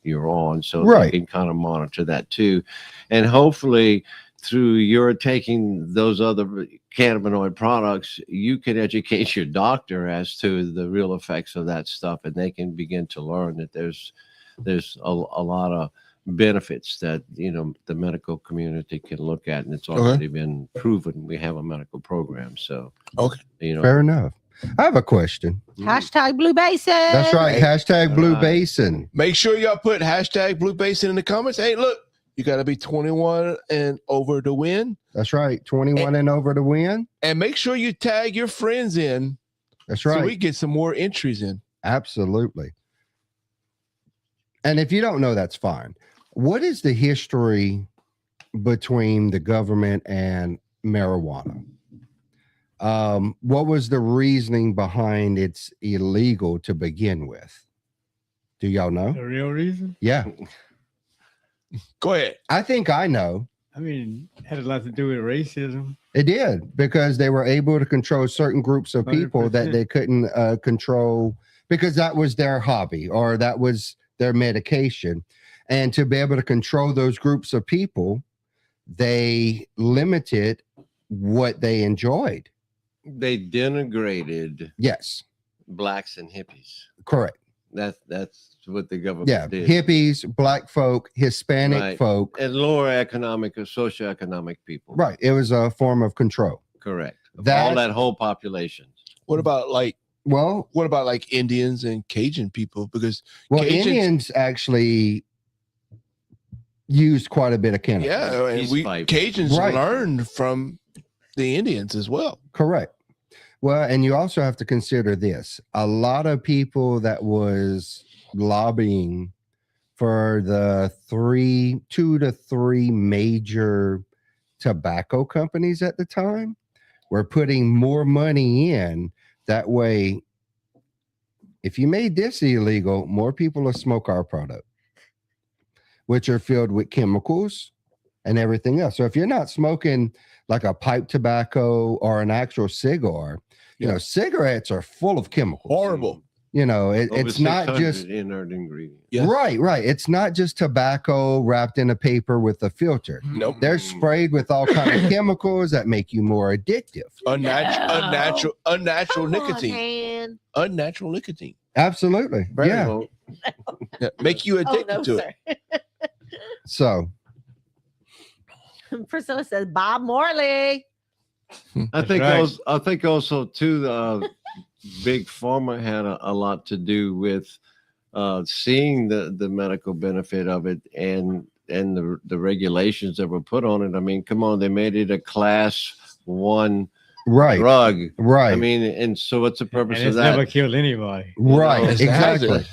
you're on, so they can kind of monitor that too. And hopefully, through your taking those other cannabinoid products, you can educate your doctor as to the real effects of that stuff, and they can begin to learn that there's a lot of benefits that the medical community can look at, and it's already been proven. We have a medical program, so fair enough. I have a question. Hashtag Blue Basin. That's right. Hashtag Blue Basin. Make sure y'all put hashtag Blue Basin in the comments. Hey, look, you got to be 21 and over to win. That's right. 21 and over to win. And make sure you tag your friends in. That's right. So we get some more entries in. Absolutely. And if you don't know, that's fine. What is the history between the government and marijuana? What was the reasoning behind it's illegal to begin with? Do y'all know? The real reason? Yeah. Go ahead. I think I know. I mean, it had a lot to do with racism. It did, because they were able to control certain groups of people 100%. that they couldn't control, because that was their hobby or that was their medication. And to be able to control those groups of people, they limited what they enjoyed. they denigrated blacks and hippies. Correct. That's what the government did. Hippies, black folk, Hispanic folk, and lower economic or socioeconomic people. Right. It was a form of control. Correct. All that whole population. What about like Indians and Cajun people? Because Indians actually used quite a bit of cannabis. Yeah, and Cajuns learned from the Indians as well. Correct. Well, and you also have to consider this. A lot of people that was lobbying for the 2 to 3 major tobacco companies at the time were putting more money in. That way, if you made this illegal, more people will smoke our product, which are filled with chemicals and everything else. So if you're not smoking like a pipe tobacco or an actual cigar, you know, cigarettes are full of chemicals. Horrible. You know, it's not just inert ingredients. Yes. Right. It's not just tobacco wrapped in a paper with a filter. Nope. They're sprayed with all kinds of chemicals that make you more addictive. Unnatural nicotine. Unnatural nicotine. Absolutely. Yeah. Make you addicted to it. So Priscilla says Bob Morley. I think also too, Big Pharma had a lot to do with seeing the medical benefit of it and the regulations that were put on it. I mean, come on, they made it a class 1 Right. drug. Right. I mean, and so what's the purpose And of it's that? never killed anybody. Right. It's Exactly.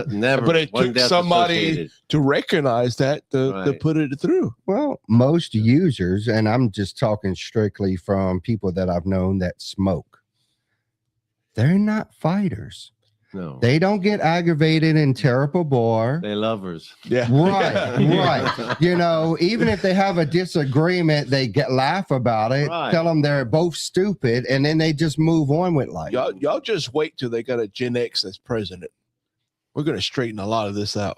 Never. But it one took death somebody associated. to recognize that to Right. put it through. Well, most users, and I'm just talking strictly from people that I've known that smoke, they're not fighters. No, They don't get aggravated and tear up a bar. they lovers. Yeah. Right, right. You know, even if they have a disagreement, they laugh about it, Right. tell them they're both stupid, and then they just move on with life. Y'all just wait till they got a Gen X as president. We're gonna straighten a lot of this out.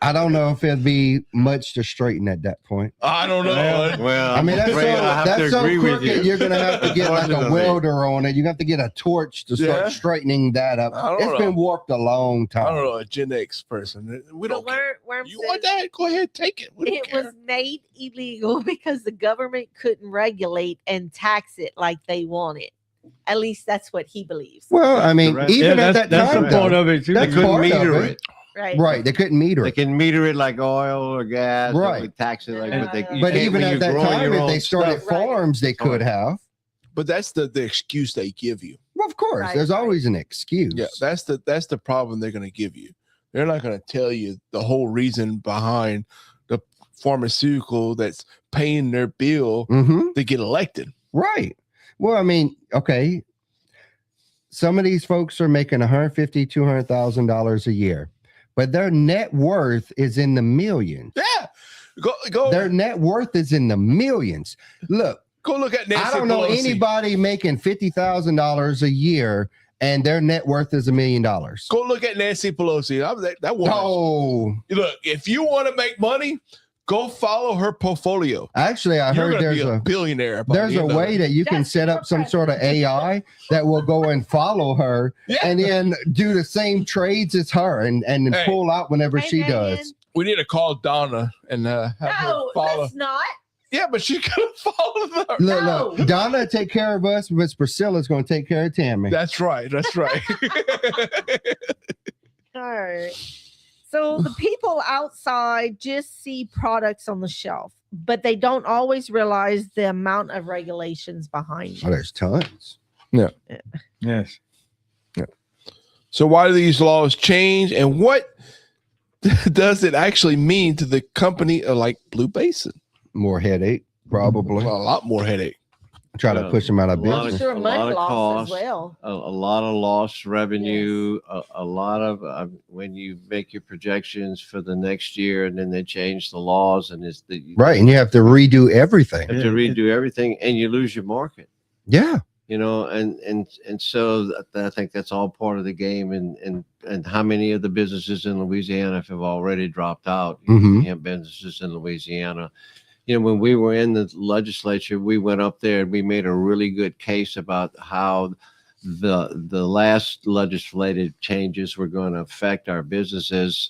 I don't know if it'd be much to straighten at that point. I don't know. Well, I mean, that's Ray, I have to so agree with crooked. you. You're gonna have to get like a Unfortunately. welder on it. You have to get a torch to start Yeah. straightening that up. I don't It's know. been warped a long I don't time. know, a Gen X person. We don't care. Worm You want that? Go ahead, take it. We don't It care. was made illegal because the government couldn't regulate and tax it like they wanted. At least that's what he believes. Well, I mean, Correct. even at that that's time, a part though, of it too. They that's couldn't part of meter it. it. Right. right? They couldn't meter They it. can meter it like oil or gas. Right. They tax it like, but they. you But can't even when at you're that growing time, your if own they started stuff. farms, they could have. But that's the excuse they give you. Well, of course, Right, there's right. always an excuse. Yeah, that's the problem they're gonna give you. They're not gonna tell you the whole reason behind the pharmaceutical that's paying their bill Mm-hmm. to get elected. Right. Well, I mean, okay. Some of these folks are making $150,000, $200,000 a year, but their net worth is in the millions. Yeah. Go Their net worth is in the millions. Look, go look at Nancy I don't know Pelosi. anybody making $50,000 a year and their net worth is $1 million. Go look at Nancy Pelosi. That woman. Oh, Look, if you want to make money, go follow her portfolio. actually, I You're heard gonna be there's a billionaire. by there's the a end of way it. that you can That's set up some sort of AI that will go and follow her Yeah. and then do the same trades as her and Hey. pull out whenever Hey, she Megan. does. We need to call Donna and have her No, follow. let's not. Yeah, but she could follow her. Look, No. Donna take care of us, but Priscilla's going to take care of Tammy. That's right. That's right. All right. So the people outside just see products on the shelf, but they don't always realize the amount of regulations behind Oh, it. there's tons. Yes. So why do these laws change, and what does it actually mean to the company like Blue Basin? More headache, probably. Well, a lot more headache. Try to push them out of a lot business. Sure, a money lot of loss cost, as well. a lot of lost revenue, a lot of when you make your projections for the next year and then they change the laws and it's the Right. And you have to redo everything. have to redo everything and you lose your market, Yeah. you know, and so I think that's all part of the game and how many of the businesses in Louisiana have already dropped out, Mhm. hemp businesses in Louisiana. You know, when we were in the legislature, we went up there and we made a really good case about how the last legislative changes were going to affect our businesses.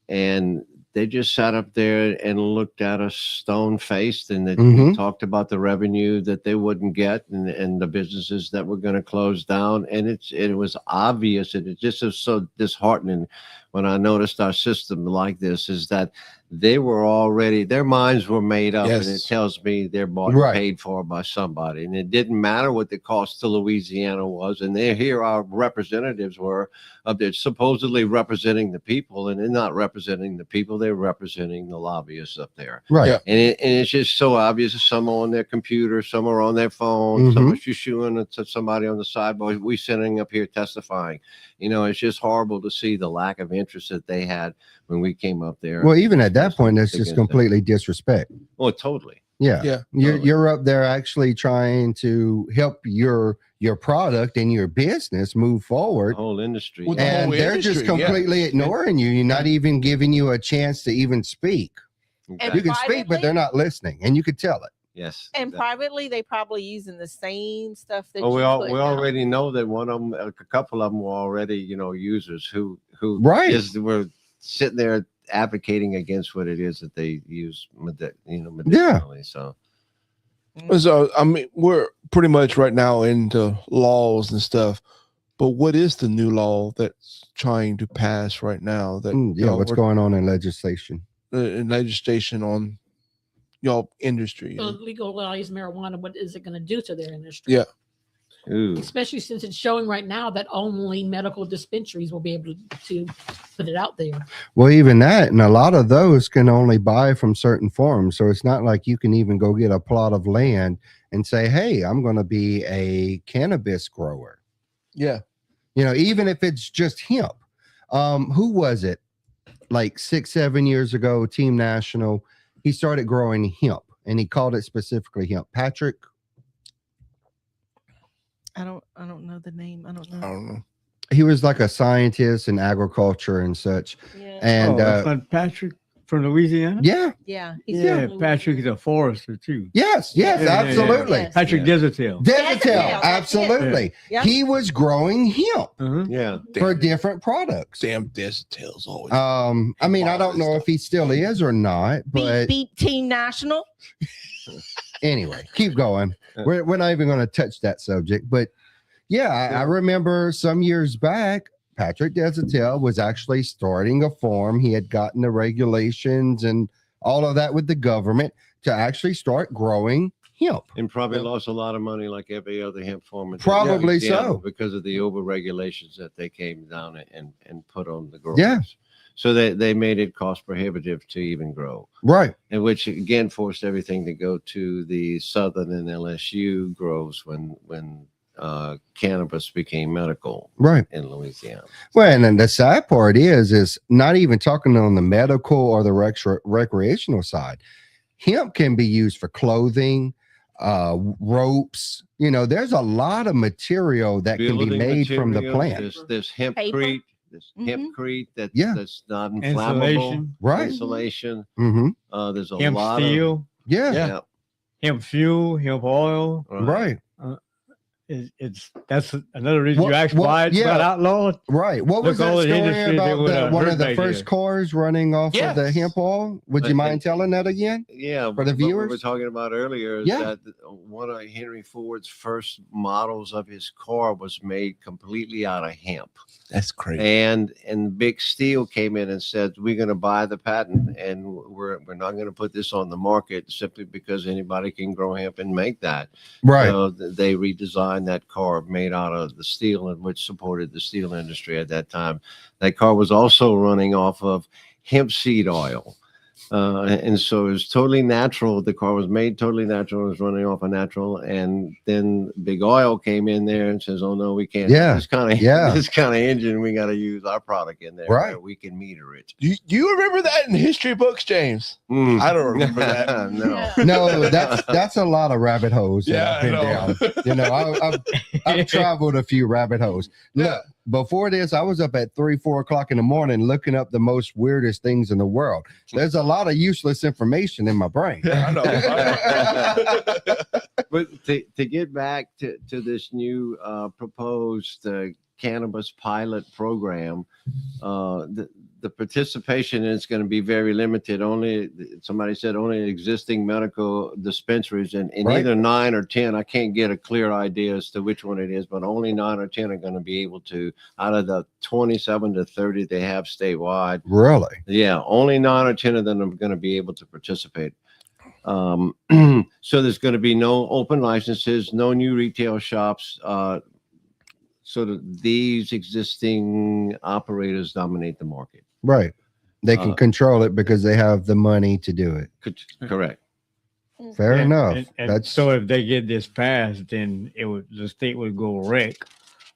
And they just sat up there and looked at us stone faced and they Mhm. talked about the revenue that they wouldn't get and the businesses that were going to close down. And it was obvious, and it just was so disheartening when I noticed our system like this, is that they were already, their minds were made up, and it Yes. tells me they're bought Right. and paid for by somebody. And it didn't matter what the cost to Louisiana was. And here our representatives were up there supposedly representing the people, and they're not representing the people, they're representing the lobbyists up there. Right. Yeah. And it's just so obvious. Some are on their computer, some are on their phone, some Mhm. are shooing to somebody on the sideboard. We sitting up here testifying. You know, it's just horrible to see the lack of interest that they had when we came up there. Well, even at that point, that's Against just them. completely disrespect. Oh, totally. Yeah. Yeah. You're up there actually trying to help your product and your business move The forward. whole industry. Well, the And whole they're just industry, yeah. completely ignoring you. You're not even giving you a chance to even speak. And You can speak, but they're not listening, and you could tell it. Yes. And That- privately, they probably using the same stuff that Oh, you we put already know that one of them, a couple of them were already, you know, users who Right. were sitting there advocating against what it is that they use, medicinally. So So I mean, we're pretty much right now into laws and stuff. But what is the new law that's trying to pass right now? That Yeah. What's we're- going on in legislation? in legislation on, industry. So legalize marijuana, what is it going to do to their industry? Yeah. Ooh. Especially since it's showing right now that only medical dispensaries will be able to put it out there. Well, even that, and a lot of those can only buy from certain farms. So it's not like you can even go get a plot of land and say, hey, I'm going to be a cannabis grower. Yeah. Even if it's just hemp. Who was it? Like 6-7 years ago, Team National, he started growing hemp and he called it specifically hemp. Patrick. I don't know the name. I don't I know. don't know. He was like a scientist in agriculture and such. Yeah. And that's not Patrick from Louisiana. yeah. Yeah. Yeah, Patrick is a forester too. Yes, Yeah, absolutely. Yes. Patrick Desertel. Desertel, Desertel, absolutely. Yeah. He was growing hemp Yeah. for different products. Damn Desertel's always. I mean, I don't know if he still is or not, but Beat Team National. anyway, keep going. We're not even going to touch that subject, but yeah, I remember some years back, Patrick Desertel was actually starting a farm. He had gotten the regulations and all of that with the government to actually start growing hemp. And probably lost a lot of money like every other hemp farmer. did in Probably Louisiana so. because of the over regulations that they came down and put on the growers. Yeah. So they made it cost prohibitive to even grow, Right. and which again forced everything to go to the Southern and LSU grows when cannabis became medical Right. in Louisiana. Well, and then the sad part is not even talking on the medical or the recreational side. Hemp can be used for clothing, ropes. There's a lot of material that can be Building made from the materials, plant. There's Paper. hempcrete. There's Mhm. hempcrete Yeah. that's not inflammable. Insulation, Right. Insulation. Mm-hmm. There's a hemp lot steel, Yeah. Yeah. hemp fuel, hemp oil. Right. That's another reason What- you asked what- why it yeah. got outlawed. Right. What was Look, all that the story industry, they about would, one of the hurt first here. cars running off of the Yes. hemp oil? Would you mind telling that again? Yeah, For the what we were viewers? talking about earlier is Yeah. that one of Henry Ford's first models of his car was made completely out of hemp, That's crazy. and Big Steel came in and said, "We're going to buy the patent, and we're not going to put this on the market simply because anybody can grow hemp and make that." Right. So they redesigned that car made out of the steel, and which supported the steel industry at that time. That car was also running off of hemp seed oil. And so it was totally natural. The car was made totally natural. It was running off of natural. And then Big Oil came in there and says, "Oh no, we can't. Yeah. This kind of this kind of engine. We got to use our product in there. Right. Where we can meter it." Do you remember that in history books, James? Mm. I don't remember that. No. No, that's a lot of rabbit holes that Yeah, I've been down. I've traveled a few rabbit holes. Look, before this, I was up at 3-4 o'clock in the morning looking up the most weirdest things in the world. There's a lot of useless information in my brain. Yeah, I know. But to get back to this new proposed cannabis pilot program, the participation is going to be very limited. Only somebody said only existing medical dispensaries, and Right. either 9 or 10. I can't get a clear idea as to which one it is, but only 9 or 10 are going to be able to, out of the 27 to 30 they have statewide. Really? Yeah, only 9 or 10 of them are going to be able to participate. So there's going to be no open licenses, no new retail shops. So that these existing operators dominate the market. Right. They can control it because they have the money to do it. Correct. Fair And- enough. and That's so if they get this passed, then the state would go wreck,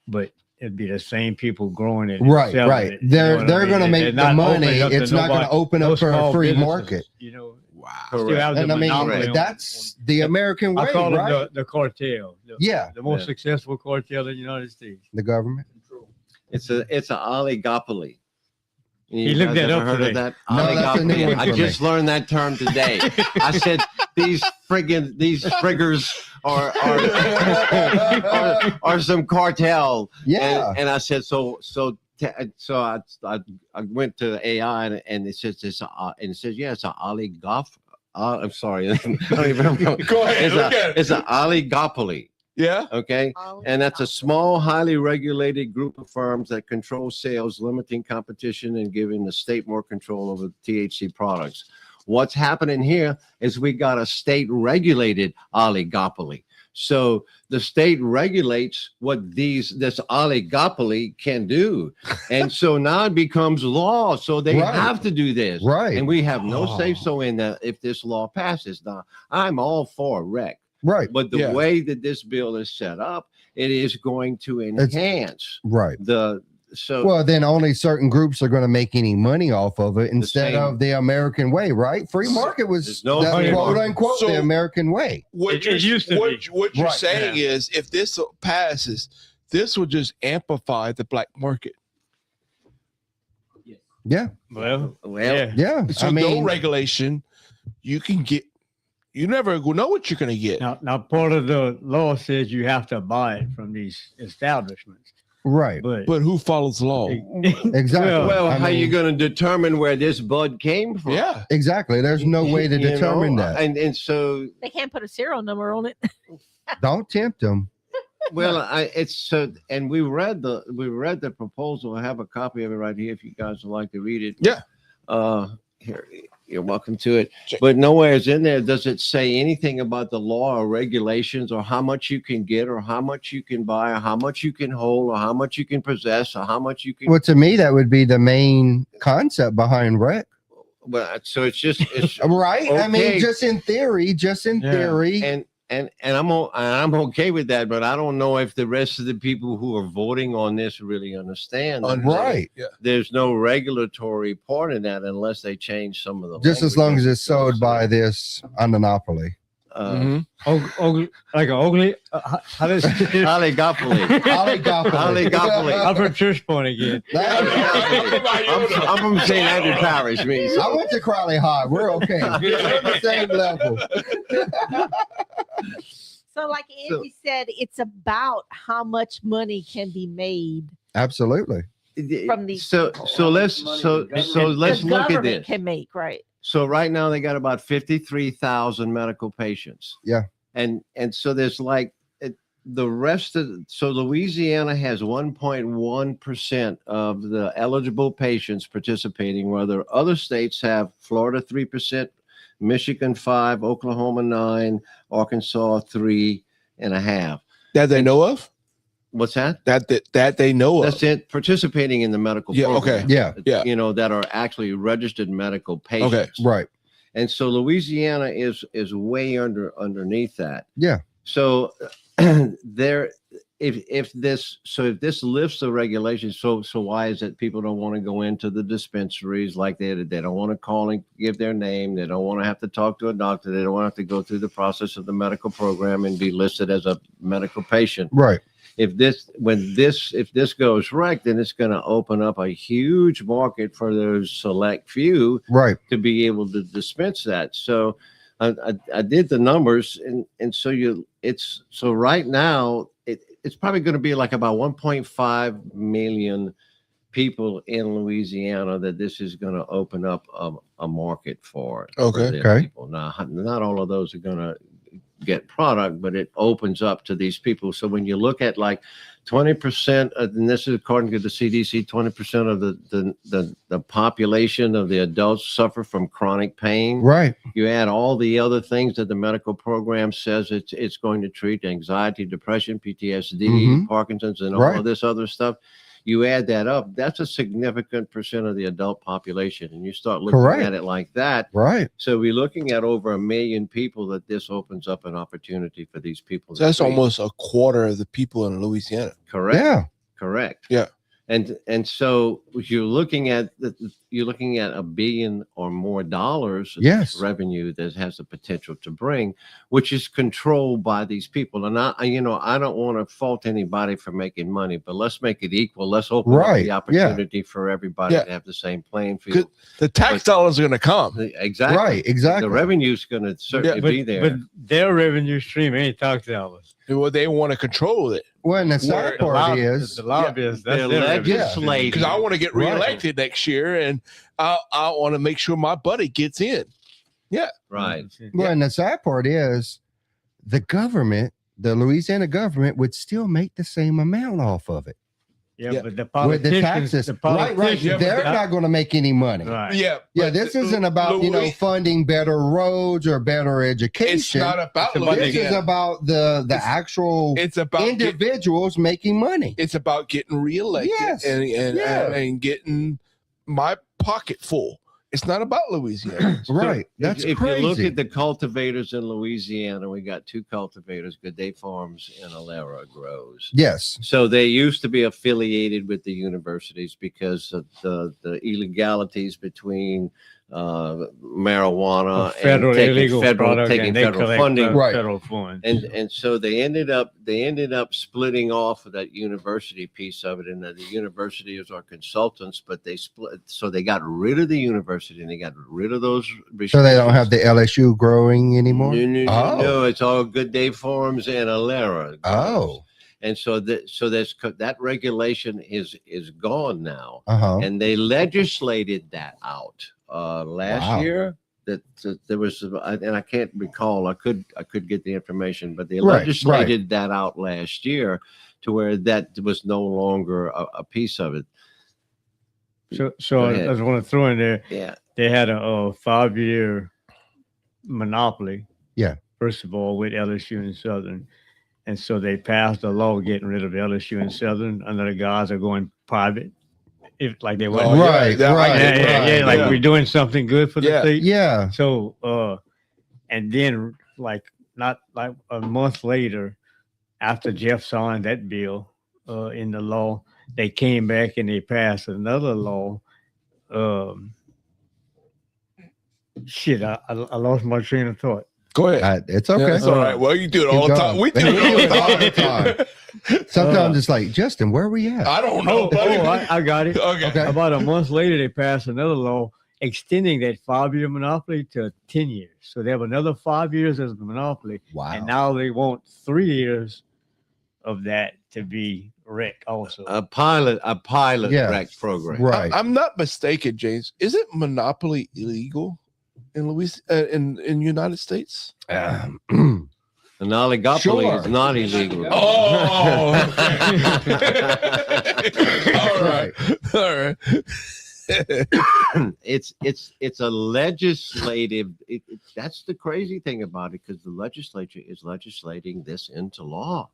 but it'd be the same people growing it. and right, selling right. it, you They're know what I they're mean? going to And make they're the not money. opening up to It's not going to nobody- open no up for a small free businesses, market. You know, Wow. still have the And I mean, monopoly on- that's the American way, I call right? it the cartel. Yeah. The most Yeah. successful cartel in the United States. The government. It's an oligopoly. He looked guys that ever up heard of today. that? No, that's a new Oligopoly. one I for just learned that term today. I said these friggers are some cartel. Yeah. And I said so I went to AI and it says yeah, it's an oligopoly. I'm sorry. I don't even remember. Go ahead. Look at it. It's an oligopoly. Yeah. Okay. And that's a small, highly regulated group of firms that control sales, limiting competition and giving the state more control over THC products. What's happening here is we got a state regulated oligopoly. So the state regulates what this oligopoly can do. And so now it becomes law. So they have to do this. Right. And we have no say so in that if this law passes. Now, I'm all for rec. Right. But the way that this bill is set up, it is going to enhance well, then only certain groups are going to make any money off of it instead of the American way, right? Free market was quote unquote the American way. What you're saying is, if this passes, this will just amplify the black market. Yeah. Well, yeah. So I mean, no regulation, you can get. You never know what you're going to get. Now, part of the law says you have to buy it from these establishments. Right. But who follows the law? Exactly. Well, how are you going to determine where this bud came from? Yeah. Exactly. There's no way to determine that. And so They can't put a serial number on it. Don't tempt them. well, it's so, and we read the proposal. I have a copy of it right here if you guys would like to read it. Yeah. Here, you're welcome to it. But nowhere is in there does it say anything about the law or regulations or how much you can get or how much you can buy or how much you can hold or how much you can possess or how much you can. Well, to me, that would be the main concept behind rec. Well, so it's right. Okay. I mean, just in theory, And I'm okay with that, but I don't know if the rest of the people who are voting on this really understand. Right. Yeah. There's no regulatory part in that unless they change some of the. Just as long as it's sold by this monopoly. Like an ugly, how does oligopoly. Oligopoly. I'm from Church Point again. I'm from St. Andrew Parish. I went to Crowley High. We're okay. We're on the same level. So, like Andy said, it's about how much money can be made. Absolutely. From these so let's look at this. Can make right. So right now they got about 53,000 medical patients. Yeah. And so there's like the rest of so Louisiana has 1.1% of the eligible patients participating, whether other states have Florida 3%, Michigan 5%, Oklahoma 9%, Arkansas 3.5%. That they know of? What's that? That they know of. That's it. Participating in the medical program. Okay. Yeah. You know, that are actually registered medical patients. Okay. Right. And so Louisiana is way underneath that. Yeah. So if this lifts the regulations, so why is it people don't want to go into the dispensaries like they don't want to call and give their name, they don't want to have to talk to a doctor, they don't want to have to go through the process of the medical program and be listed as a medical patient. Right. If this goes right, then it's going to open up a huge market for those select few to be able to dispense that. So I did the numbers, and so right now it's probably going to be like about 1.5 million people in Louisiana that this is going to open up a market for. Okay. People. Now, not all of those are going to get product, but it opens up to these people. So when you look at like 20%, and this is according to the CDC, 20% of the population of the adults suffer from chronic pain. Right. You add all the other things that the medical program says it's going to treat: anxiety, depression, PTSD, Parkinson's, and all of this other stuff. You add that up, that's a significant percent of the adult population. And you start looking at it like that. Right. So we're looking at over 1 million people that this opens up an opportunity for these people. So that's almost a quarter of the people in Louisiana. Correct. Yeah. Correct. Yeah. And so you're looking at $1 billion or more dollars Yes. revenue that has the potential to bring, which is controlled by these people. And I don't want to fault anybody for making money, but let's make it equal. Let's open up the opportunity for everybody to have the same playing field. The tax dollars are going to come. Exactly. Right. Exactly. The revenue is going to certainly be there. But their revenue stream ain't tax dollars. Well, they want to control it. Well, and the sad part is the lobbyists. They're That's their revenue. legislating. Because I want to get reelected next year, and I want to make sure my buddy gets in. Yeah. Right. well, and the sad part is the government, the Louisiana government, would still make the same amount off of it. Yeah, but the with the politicians, taxes. the Right. politicians, Yeah, but They're not going to make any money. right. Yeah. Yeah, but this isn't about funding better roads or better education. It's not about It's about This is Louisiana. about the actual It's about individuals making money. it's about getting reelected Yes. and getting my pocket full. It's not about Louisiana. Right. That's if crazy. you look at the cultivators in Louisiana, we got 2 cultivators, Good Day Farms and Alera Grows. Yes. So they used to be affiliated with the universities because of the illegalities between marijuana Federal and taking illegal federal product, taking and they federal collect funding. Right. federal funds. And so they ended up splitting off of that university piece of it, and the universities are consultants, but they split. So they got rid of the university and they got rid of those restrictions. So they don't have the LSU growing anymore? No, it's all Good Day Farms and Alera. Oh. And so that regulation is gone now, and they legislated that out last year. That there was, and I can't recall. I could get the information, but they legislated that out last year to where that was no longer a piece of it. So I just want to throw in there. Yeah, they had a 5-year monopoly. Yeah. First of all, with LSU and Southern. And so they passed a law getting rid of LSU and Southern, and the guys are going private. If like they were Right. like we're doing something good for the state. Yeah. So and then like not like a month later, after Jeff signed that bill in the law, they came back and they passed another law. I lost my train of thought. Go ahead. It's okay. Yeah, it's all right. Well, you do it all the time. We do it all the time. Sometimes it's like, Justin, where are we at? I don't know. I got it. Okay. About a month later, they passed another law extending that 5-year monopoly to 10 years. So they have another 5 years as a monopoly. Wow. And now they want 3 years of that to be rec also. a pilot rec program. Right. I'm not mistaken, James. Isn't monopoly illegal in in United States? An oligopoly is not illegal. Oh, all right. It's a legislative. That's the crazy thing about it, because the legislature is legislating this into law.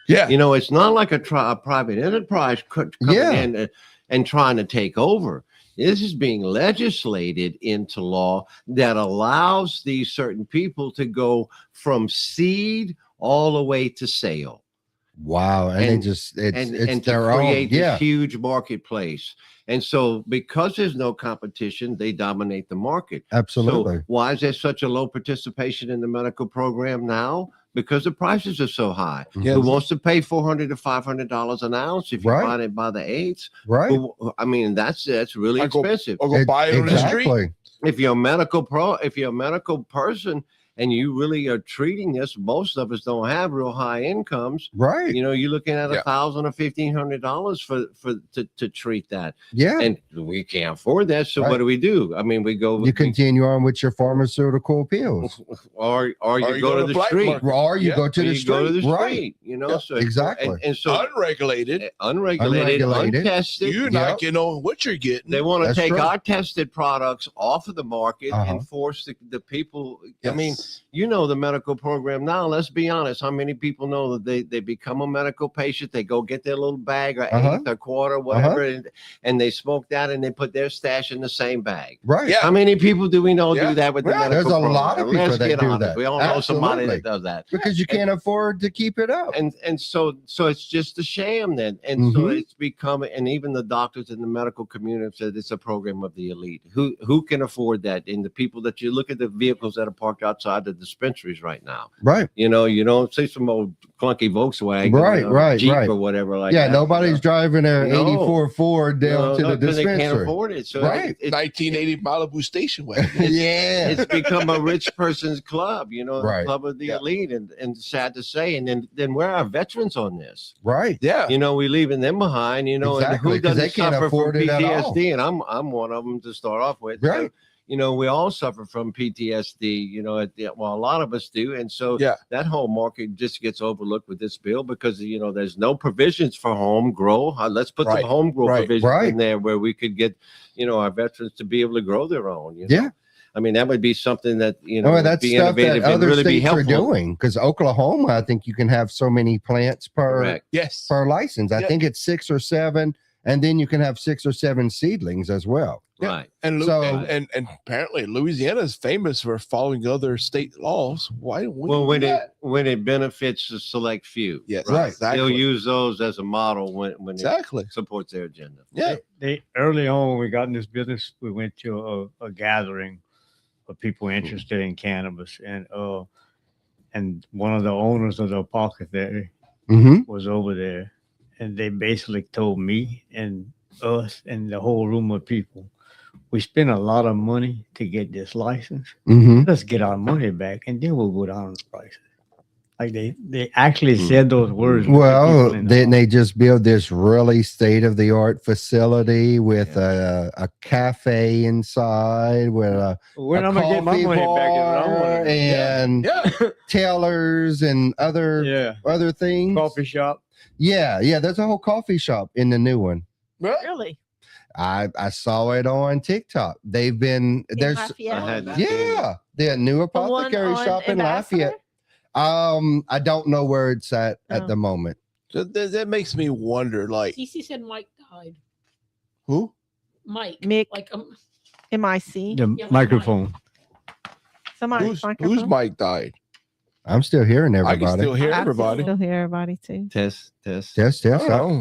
Yeah. You know, it's not like a private enterprise coming in and trying to take over. This is being legislated into law that allows these certain people to go from seed all the way to sale. Wow. And it's to their own. create Yeah. this huge marketplace. And so because there's no competition, they dominate the market. Absolutely. So why is there such a low participation in the medical program now? Because the prices are so high. Yes. Who wants to pay $400 to $500 an ounce if you buy it by the eighths? Right. I mean, that's really expensive. Or go buy it on the street. Exactly. If you're a medical person and you really are treating this, most of us don't have real high incomes. Right. You know, you're looking at $1,000 or $1,500 to treat that. Yeah. And we can't afford that. So Right. what do? I mean, we go. You continue on with your pharmaceutical pills. Or you go to the black street. market. Or you Yeah. go to Or the you street. go to the Right. street, you know. Yeah, So exactly. and so Unregulated. unregulated, untested. You're not getting on what you're getting. They want to That's take true. our tested products off of the market and force the people. I mean, you know, the medical program now, let's be honest, how many people know that they become a medical patient, they go get their little bag or eighth or quarter, whatever, and they smoke that and they put their stash in the same bag. Right. Yeah. How many people do we know do that with the medical There's a program? lot of people Let's that get do honest. that. We all know somebody Absolutely. that does that. Because you can't afford to keep it up. And so it's just a sham then. And so it's become, and even the doctors in the medical community have said it's a program of the elite. Who can afford that? And the people that you look at the vehicles that are parked outside the dispensaries right now. Right. You know, you don't see some old clunky Volkswagen, Right, Jeep right. or whatever like Yeah, that. nobody's driving an No. 84 Ford down to the because they can't dispensary. afford it. So Right. 1980 Malibu station wagon. Yeah. it's become a rich person's club, you know, Right. the club of the elite, and sad to say. And then where are veterans on this? Right. Yeah. You know, we leaving them behind, you know, Exactly, and who 'cause they doesn't can't suffer afford from it at all. PTSD? And I'm one of them to start off with. Right. we all suffer from PTSD, well, a lot of us do. And so that whole market just gets overlooked with this bill because, there's no provisions for home grow. Let's put some home grow provisions in there where we could get, our veterans to be able to grow their own. I mean, that would be something that, that's be stuff innovative that and other really be states are helpful. doing. Because Oklahoma, I think you can have so many plants per license. I think it's 6 or 7, and then you can have 6 or 7 seedlings as well. Right. And and apparently Louisiana is famous for following other state laws. Why don't we? Well, when it benefits a select few, right. Exactly. They'll use those as a model when it supports their agenda. Yeah. They early on when we got in this business, we went to a gathering of people interested in cannabis, and one of the owners of the apothecary was over there, and they basically told me and us and the whole room of people, we spent a lot of money to get this license. Let's get our money back, and then we'll go down the prices. Like they actually said those words. Well, then they just build this really state-of-the-art facility with a cafe inside with a coffee bar and tailors and other things. Coffee shop. Yeah. There's a whole coffee shop in the new one. Really? I saw it on TikTok. They've been there's the new apothecary shop in Lafayette. I don't know where it's at the moment. So that makes me wonder. Like, CC said Mike died. Who? Mike. Mick. Like MIC. The microphone. Somebody's Who's Mike died? I'm still hearing I everybody. can still hear I everybody. still hear everybody too. Test. Oh,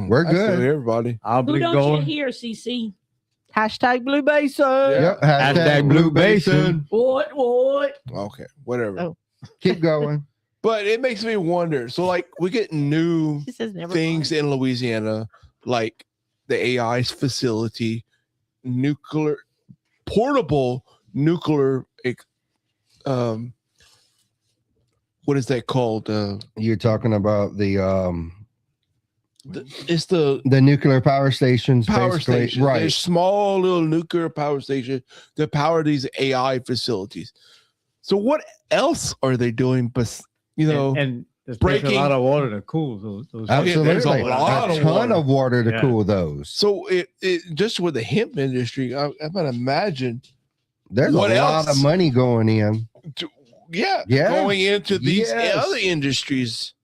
we're I still good. hear everybody. Who don't you hear, CC? Hashtag Blue Basin. Yep. Hashtag Blue Basin. What? Okay, whatever. Oh. Keep going. But it makes me wonder. So, like, we get new She says never things mind. in Louisiana, like the AI's facility, portable nuclear, what is that called? You're talking about It's the nuclear power stations, power basically. station. Right. There's small little nuclear power station to power these AI facilities. So what else are they doing? But and there's breaking a lot of water to cool those. Absolutely. there's a lot of ton water. of water to cool those. So it just with the hemp industry, I might imagine There's what a lot else? of money going in. Going into these Yes. other industries.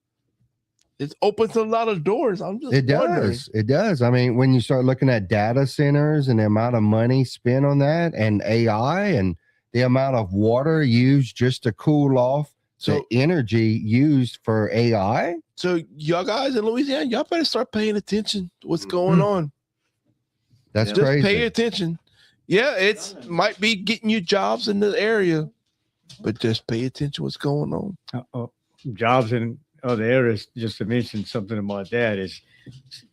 It opens a lot of doors. I'm just It wondering. does. It does. I mean, when you start looking at data centers and the amount of money spent on that and AI and the amount of water used just to cool off the energy used for AI. So y'all guys in Louisiana, y'all better start paying attention to what's going on. That's Just crazy. pay attention. Yeah, it's might be getting you jobs in the area, but just pay attention to what's going on. Jobs in other areas. Just to mention something about that is,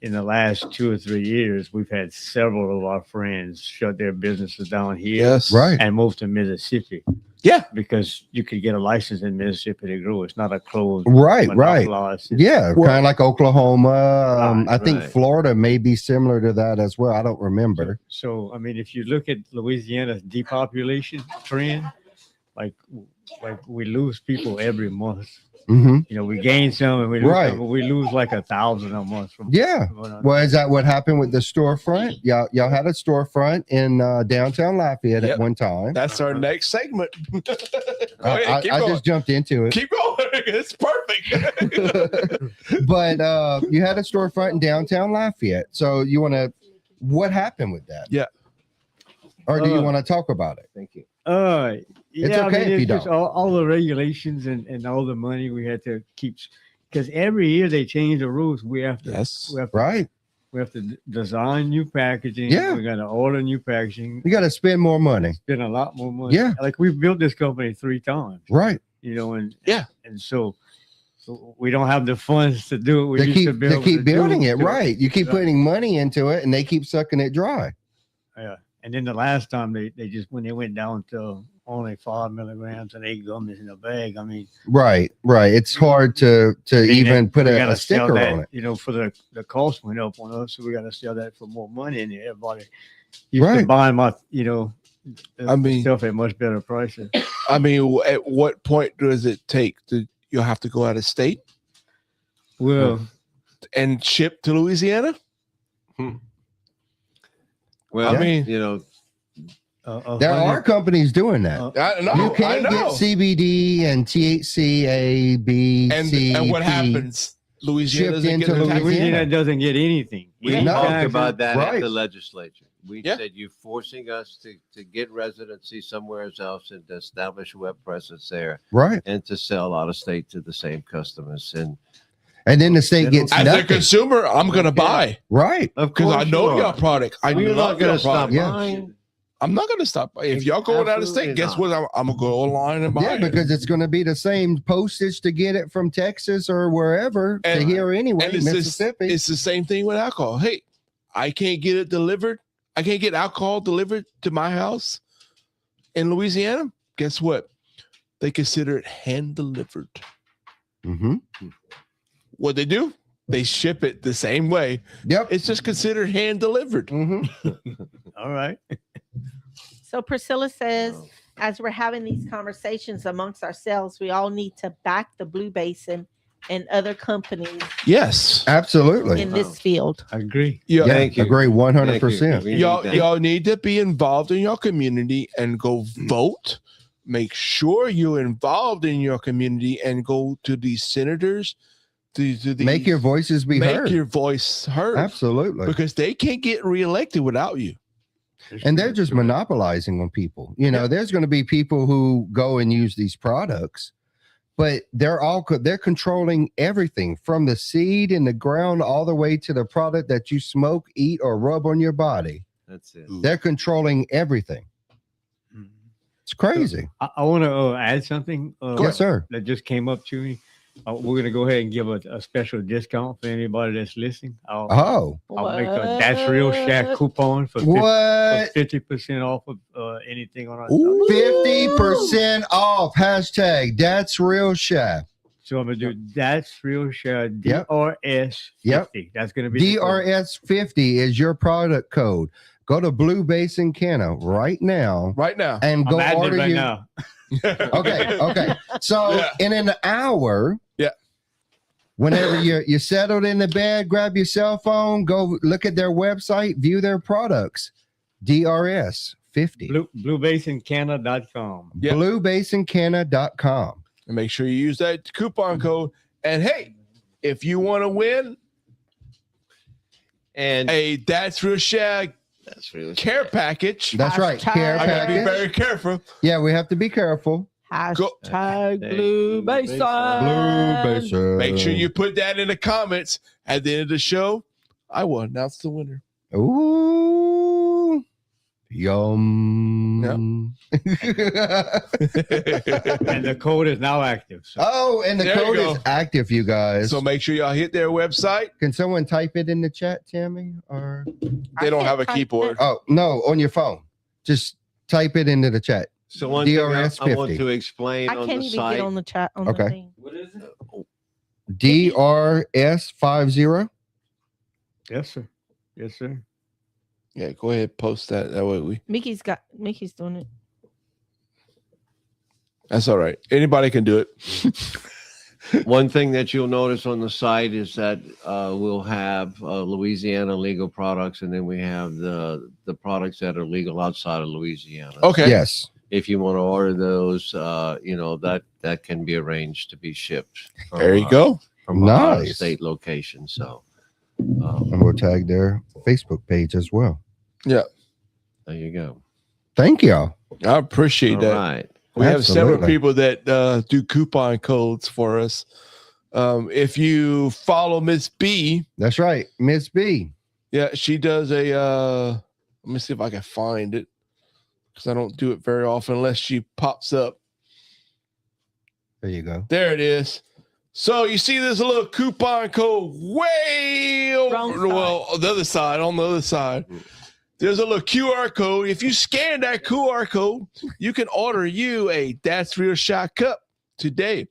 in the last 2 or 3 years, we've had several of our friends shut their businesses down here, Yes. Right. and move to Mississippi. Yeah. Because you could get a license in Mississippi to grow. It's not a closed, Right. monopolized system. Yeah. Kind of like Oklahoma. I think right. Florida may be similar to that as well. I don't remember. So, I mean, if you look at Louisiana's depopulation trend, like we lose people every month. Mm-hmm. We gain some and we lose Right. some, but we lose like 1,000 a month from. Yeah. Well, is that what happened with the storefront? Y'all had a storefront in downtown Lafayette Yep. at one time. That's our next segment. Go ahead, I keep going. just jumped into it. Keep going. It's perfect. But you had a storefront in downtown Lafayette. So what happened with that? Yeah. Or do you want to talk about it? Thank you. It's okay if you just don't. all the regulations and all the money we had to keep, because every year they change the rules. We have to, Right. we have to design new packaging. Yeah. We got to order new packaging. You got to spend more money. Spend a lot more money. Yeah. Like we've built this company 3 times. Right. And so we don't have the funds to do it. They keep building it. Right. You keep putting money into it and they keep sucking it dry. Yeah. And then the last time they just, when they went down to only 5 milligrams and 8 gummies in a bag, I mean, Right. It's hard to even put a sticker on it. For the cost went up on us, so we got to sell that for more money. And everybody used to Right. buy them out, I mean- stuff at much better prices. I mean, at what point does it take? You'll have to go out of state Well, and ship to Louisiana? Well, I mean- you know, There are companies doing that. I know. You can I get know. CBD and THC, A, B, C, And what P happens? Louisiana shipped doesn't get into the tax. Louisiana. Louisiana doesn't get anything. we No. talked about that Right. at the legislature. We Yeah. said you're forcing us to get residency somewhere else and to establish a web presence there Right. and to sell out of state to the same customers. And And then the state gets As a nothing. consumer, I'm gonna buy Right. of because I course know you your are. product. I We're love not your going to stop product. Yeah. buying. I'm not gonna stop. If y'all going out of state, Absolutely guess not. what? I'm gonna go online and buy Yeah, it. because it's going to be the same postage to get it from Texas or wherever to And- here anyway, And Mississippi. it's the same thing with alcohol. Hey, I can't get it delivered. I can't get alcohol delivered to my house in Louisiana. Guess what? They consider it hand delivered. Mhm. What they do? They ship it the same way. Yep. It's just considered hand delivered. Mhm. All right. So Priscilla says, as we're having these conversations amongst ourselves, we all need to back the Blue Basin and other companies Yes. Absolutely. in this field. I agree. Yeah. Yeah, Thank you. agree Thank 100%. you. We need Y'all, that. y'all need to be involved in your community and go vote. Make sure you're involved in your community and go to these senators. To these, Make your voices be make heard. your voice heard. Absolutely. Because they can't get reelected without you. And they're just monopolizing on people. You know, there's going to be people who go and use these products, but they're controlling everything from the seed in the ground all the way to the product that you smoke, eat, or rub on your body. That's it. They're controlling everything. It's crazy. I want to add something. Yes, sir. That just came up to me. We're going to go ahead and give a special discount for anybody that's listening. I'll make a That's Real SHA coupon for What? 50% off of anything on our Ooh. site. 50% off. Hashtag That's Real SHA. So I'm going to do That's Real SHA Yep. DRS 50. Yep. That's going to be the code. DRS50 is your product code. Go to Blue Basin Canna right now Right now. and go I'm adding it order right your. now. Okay. So Yeah. in an hour, Yeah. whenever you're settled in the bed, grab your cell phone, go look at their website, view their products. DRS 50. BlueBasinCanna.com. Yeah. BlueBasinCanna.com. And make sure you use that coupon code. And hey, if you want to win And a That's Real SHA that's really care package, That's right. Hashtag- Care I gotta be package. very careful. Yeah, we have to be careful. Hashtag Blue Blue Basin. Blue Basin. Make sure you put that in the comments at the end of the show. I will announce the winner. Ooh. Yum. And the code is now active. So Oh, and the There you code go. is active, you guys. So make sure y'all hit their website. Can someone type it in the chat, Tammy? Or They don't can't have a type keyboard. oh no, on your phone. Just type it into the chat. So one thing DRS I want 50. to explain I on can't the even site. get on the chat on Okay. the thing. What is it? DRS50. yes, sir. Yes, sir. Yeah, go ahead, post that. That way Mickey's doing it. that's all right. Anybody can do it. One thing that you'll notice on the site is that we'll have Louisiana legal products, and then we have the products that are legal outside of Louisiana. Okay. Yes. If you want to order those, that can be arranged to be shipped. from There you our- go. From our Nice. state location. So And we'll tag their Facebook page as well. there you go. Thank y'all. I appreciate All that. right. We have several Absolutely. people that do coupon codes for us. If you follow Miss B, That's right. Miss B. yeah, she does a let me see if I can find it, because I don't do it very often unless she pops up. There you go. There it is. So you see this little coupon code way Wrong over, side. well, on the other side, There's a little QR code. If you scan that QR code, you can order you a That's Real SHA cup today.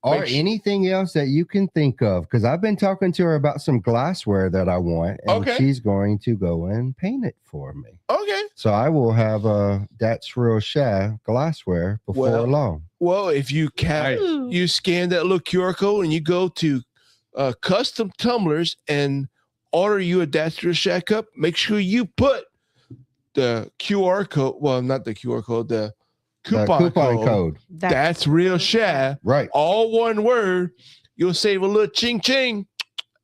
or anything else that you can think of, because I've been talking to her about some glassware that I want, and she's going to go and paint it for me. Okay. So I will have That's Real SHA glassware before long. Well, if you you scan that little QR code and you go to custom tumblers and order you a That's Real SHA cup, make sure you put the QR code. Well, not the QR code, the coupon code. That's Real SHA. Right. All one word. You'll save a little ching ching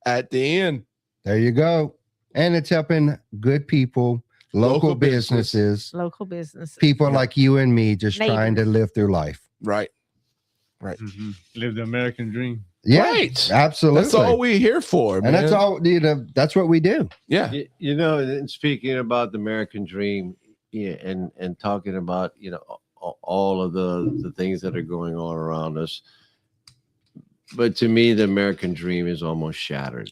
at the end. There you go. And it's helping good people, local businesses, people like you and me just trying to live through life. Right. Live the American dream. Yeah, right. Absolutely. That's all we're here for, man. And that's all, that's what we do. Yeah. And speaking about the American dream, and talking about, all of the things that are going on around us. But to me, the American dream is almost shattered,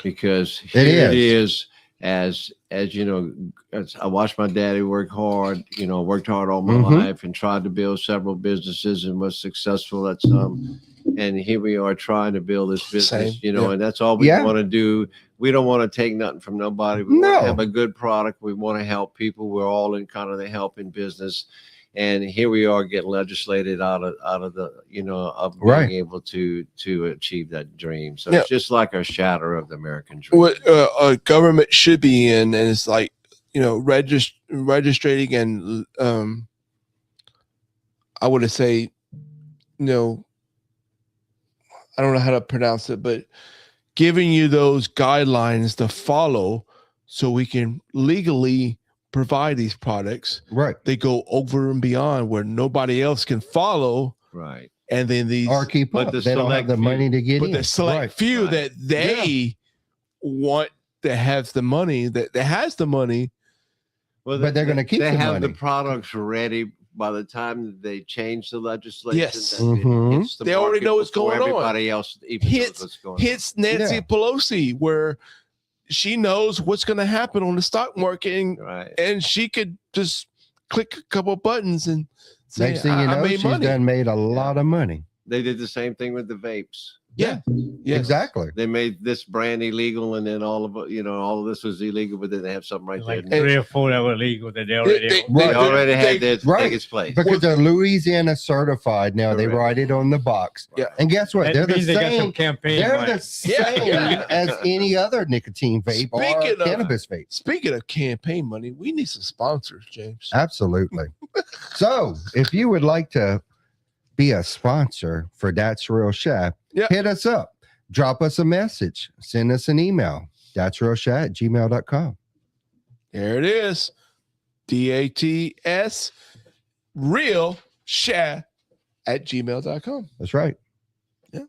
because here it is, as I watched my daddy work hard, worked hard all my life and tried to build several businesses and was successful at some. And here we are trying to build this business, and that's all we want to do. We don't want to take nothing from nobody. We want to have a good product. We want to help people. We're all in kind of the helping business. And here we are getting legislated out of the, of being able to achieve that dream. So it's just like a shatter of the American dream. What a government should be in, and it's like, registering and I would say, I don't know how to pronounce it, but giving you those guidelines to follow so we can legally provide these products. Right. They go over and beyond where nobody else can follow. Right. And then these or keep up. They don't have the money to get in. But the select few that they want to have the money, that has the money. Well, but they're going to keep they the have money. The products ready by the time they change the legislation. Yes. They already know what's going on. Everybody else even knows what's going on. Hits Nancy Pelosi, where she knows what's going to happen on the stock market, and she could just click a couple of buttons and say, next thing you know, she's done made a lot of money. They did the same thing with the vapes. Yeah. Exactly. They made this brand illegal, and then all of this was illegal, but then they have something right like there. 3 or 4 that were legal that they already had their take its place. Because they're Louisiana certified now. They write it on the box. Yeah. And guess what? They're the same. They're the same as any other nicotine vape or cannabis vape. Speaking of campaign money, we need some sponsors, James. Absolutely. So if you would like to be a sponsor for That's Real SHA, hit us up. Drop us a message. Send us an email. thatsrealsha@gmail.com. There it is. DATS real SHA @gmail.com. That's right. Yeah.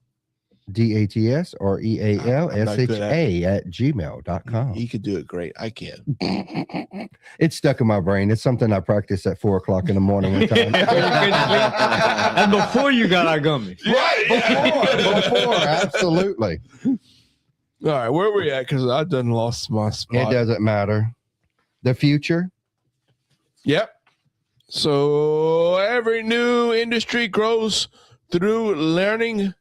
DATS or EALSHA @gmail.com. He could do it great. I can't. It's stuck in my brain. It's something I practice at 4:00 in the morning. And before you got our gummies. Right. Before, absolutely. All right, where are we at? Because I done lost my spot. It doesn't matter. The future. Yep. So every new industry grows through a learning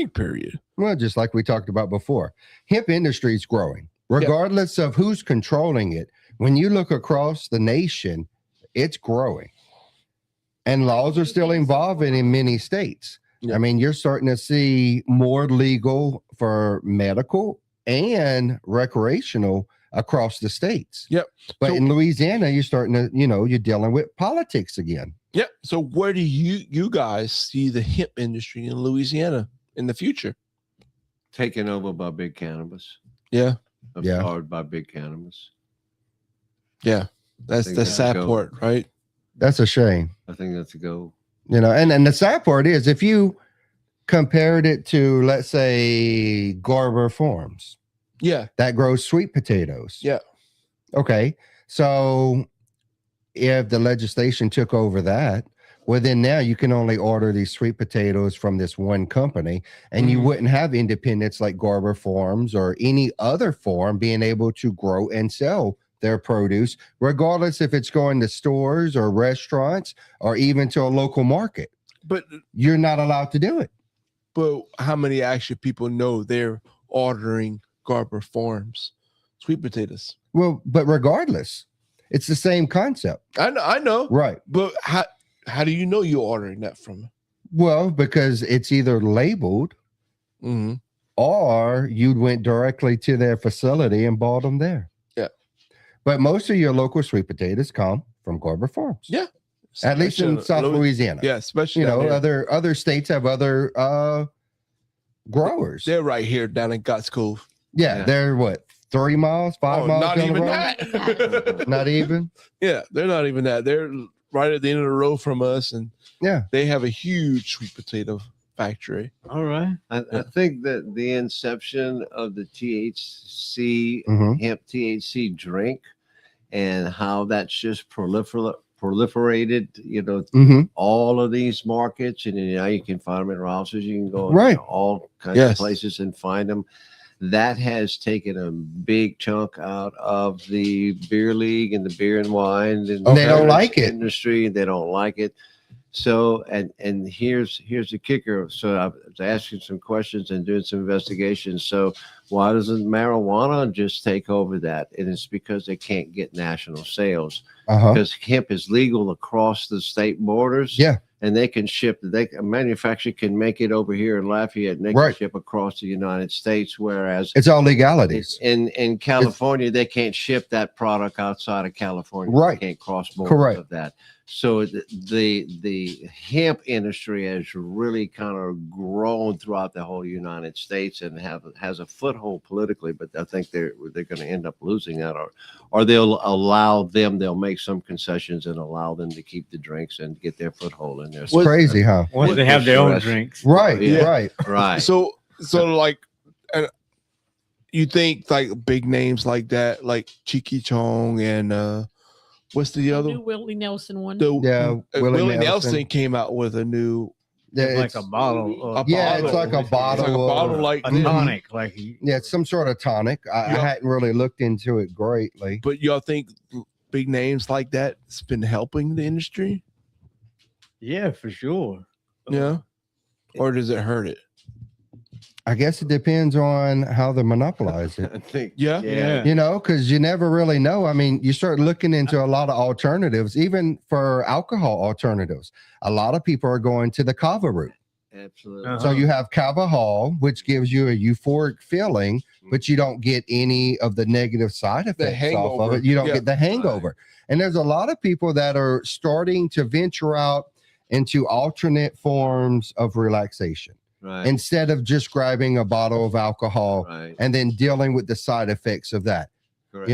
period. Well, just like we talked about before, hemp industry is growing, regardless of who's controlling it. When you look across the nation, it's growing. And laws are still evolving in many states. I mean, you're starting to see more legal for medical and recreational across the states. Yep. But in Louisiana, you're starting to, you're dealing with politics again. Yep. So where do you guys see the hemp industry in Louisiana in the future? Taken over by big cannabis. Yeah. Absorbed by big cannabis. Yeah. That's the sad part, right? That's a shame. I think that's a go. And the sad part is, if you compared it to, let's say, Garber Farms, that grows sweet potatoes. Yeah. Okay. So if the legislation took over that, well, then now you can only order these sweet potatoes from this one company, and you wouldn't have independents like Garber Farms or any other farm being able to grow and sell their produce, regardless if it's going to stores or restaurants or even to a local market. But you're not allowed to do it. But how many actually people know they're ordering Garber Farms sweet potatoes? Well, but regardless, it's the same concept. I know. Right. But how do you know you're ordering that from? Well, because it's either labeled Mm-hmm. or you went directly to their facility and bought them there. Yeah. But most of your local sweet potatoes come from Garber Farms. Yeah. At least in South Louisiana. Yeah, especially other states have other growers. They're right here down in Gotts Cove. Yeah, they're what, 3 miles, 5 miles? Not down even the road? that. Not even. Yeah, they're not even that. They're right at the end of the road from us, and they have a huge sweet potato factory. All right. I think that the inception of the THC, hemp THC drink, and how that's just proliferated, all of these markets, and now you can find them at Rouse's. You can go to all kinds of places and find them. That has taken a big chunk out of the beer league and the beer and wine and they don't like it industry. They don't like it. So, and here's the kicker. So I was asking some questions and doing some investigations. So why doesn't marijuana just take over that? And it's because they can't get national sales because hemp is legal across the state borders. Yeah. And they can ship, a manufacturer can make it over here in Lafayette and they can ship across the United States. Whereas it's all legalities. In California, they can't ship that product outside of California. Right. They can't cross borders of that. So the hemp industry has really kind of grown throughout the whole United States and has a foothold politically, but I think they're going to end up losing that, or they'll make some concessions and allow them to keep the drinks and get their foothold in there. It's crazy, huh? Once they have their own drinks. Right, right. So like, you think like big names like that, like Cheeky Chong and what's the other? New Willie Nelson one. Willie Nelson came out with a new. It's like a bottle. It's like a bottle. Like a tonic. It's some sort of tonic. I hadn't really looked into it greatly. But y'all think big names like that's been helping the industry? Yeah, for sure. Yeah. Or does it hurt it? I guess it depends on how they monopolize it. I think, because you never really know. I mean, you start looking into a lot of alternatives, even for alcohol alternatives. A lot of people are going to the kava route. Absolutely. So you have kava hall, which gives you a euphoric feeling, but you don't get any of the negative side effects off of it. You don't get the hangover. Right. And there's a lot of people that are starting to venture out into alternate forms of relaxation. Right. Instead of just grabbing a bottle of alcohol and then dealing with the side effects of that. Correct.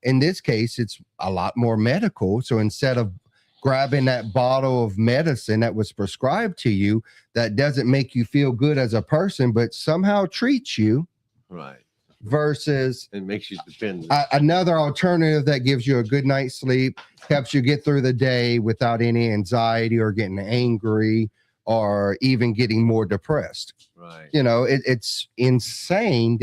In this case, it's a lot more medical. So instead of grabbing that bottle of medicine that was prescribed to you, that doesn't make you feel good as a person, but somehow treats you. Right. Versus it makes you dependent. Another alternative that gives you a good night's sleep, helps you get through the day without any anxiety or getting angry, or even getting more depressed. Right. It's insane.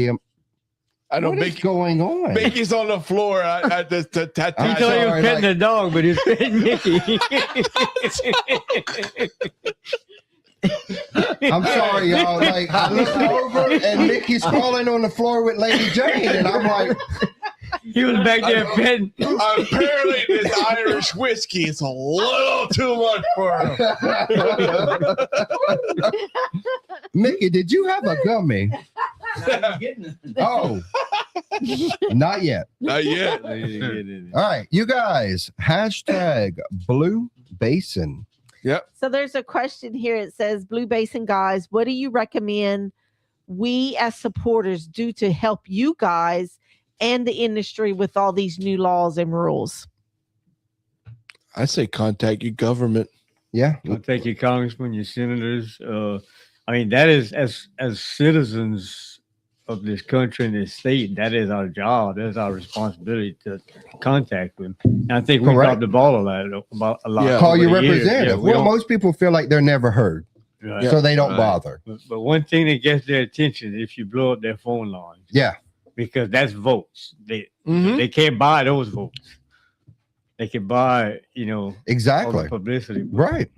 I know what is going on? Mickey's on the floor. I just he thought he was petting the dog, but he's petting Mickey. I'm sorry, y'all. Like, I look over and Mickey's falling on the floor with Lady Jane, and I'm like, he was back there petting. Apparently, this Irish whiskey is a little too much for him. Mickey, did you have a gummy? Oh, not yet. Not yet. All right, you guys, hashtag Blue Basin. Yep. So there's a question here. It says, Blue Basin guys, what do you recommend we as supporters do to help you guys and the industry with all these new laws and rules? I say contact your government. Yeah. Contact your congressmen, your senators. That is as citizens of this country and this state, that is our job. That's our responsibility to contact them. And I think we dropped the ball about a lot. Yeah. Call your representative. Most people feel like they're never heard, so they don't bother. But one thing that gets their attention is if you blow up their phone lines. Yeah. Because that's votes. They can't buy those votes. They can buy, exactly all the publicity. Right.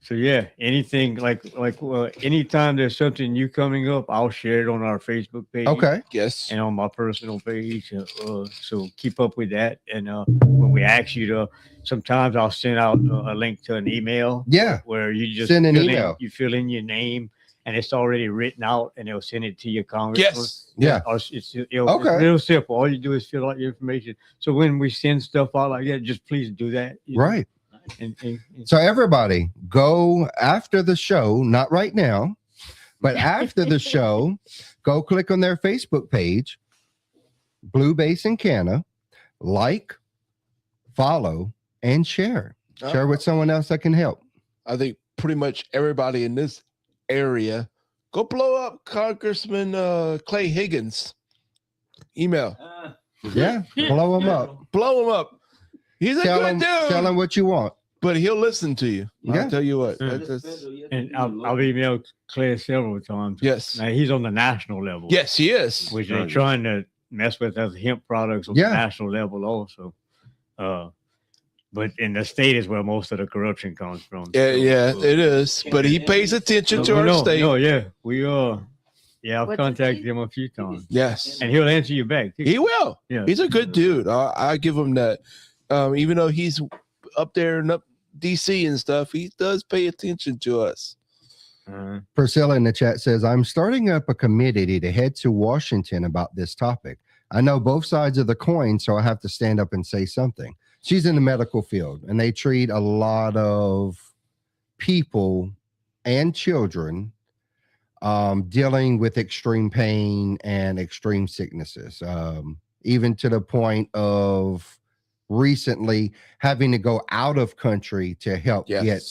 So yeah, anything like anytime there's something new coming up, I'll share it on our Facebook page. Okay. Yes. And on my personal page. So keep up with that. And when we ask you to, sometimes I'll send out a link to an email. Yeah. Where you just send an email. You fill in your name, and it's already written out, and they'll send it to your congressman. Yes. Yeah. It's real simple. All you do is fill out your information. So when we send stuff out like that, just please do that. Right. And so everybody go after the show, not right now, but after the show, go click on their Facebook page, Blue Basin Canna, like, follow, and share. Share with someone else that can help. I think pretty much everybody in this area, go blow up Congressman Clay Higgins. Email. Yeah, blow him up. Blow him up. He's a good dude. Tell him what you want. But he'll listen to you. Yeah. I'll tell you what. And I've emailed Clay several times. Yes. Now he's on the national level. Yes, he is. Which they're trying to mess with as hemp products on the national level also. But in the state is where most of the corruption comes from. Yeah, it is. But he pays attention to our state. No, yeah. We are. Yeah, I've contacted him a few times. Yes. And he'll answer you back. He will. Yeah. He's a good dude. I give him that. Even though he's up there in DC and stuff, he does pay attention to us. Priscilla in the chat says, I'm starting up a committee to head to Washington about this topic. I know both sides of the coin, so I have to stand up and say something. She's in the medical field, and they treat a lot of people and children dealing with extreme pain and extreme sicknesses, even to the point of recently having to go out of country to help get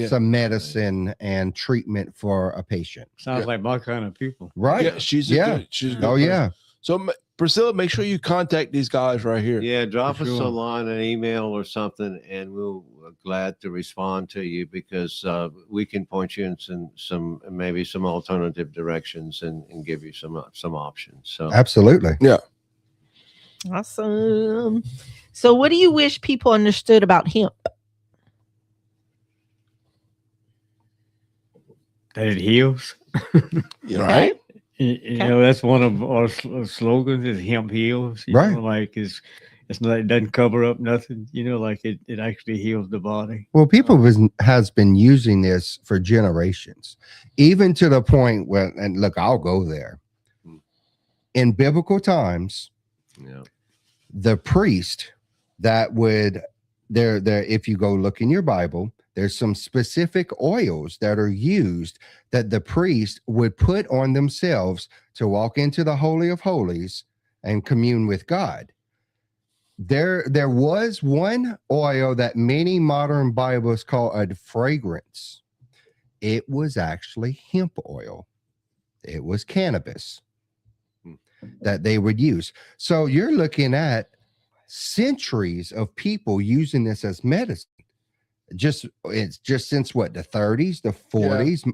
some medicine and treatment for a patient. Sounds like my kind of people. Right. Yeah, she's a good person. So Priscilla, make sure you contact these guys right here. Yeah, drop us a line, an email or something, and we'll glad to respond to you, because we can point you in some maybe some alternative directions and give you some options. So absolutely. Yeah. Awesome. So what do you wish people understood about hemp? That it heals. Right. You know, that's one of our slogans is hemp heals. You know, like it's not, it doesn't cover up nothing, you know, like it actually heals the body. Well, people has been using this for generations, even to the point where, and look, I'll go there. In biblical times, the priest that would there if you go look in your Bible, there's some specific oils that are used that the priest would put on themselves to walk into the Holy of Holies and commune with God. There was one oil that many modern Bibles call a fragrance. It was actually hemp oil. It was cannabis that they would use. So you're looking at centuries of people using this as medicine. It's just since what, the 30s, the 40s,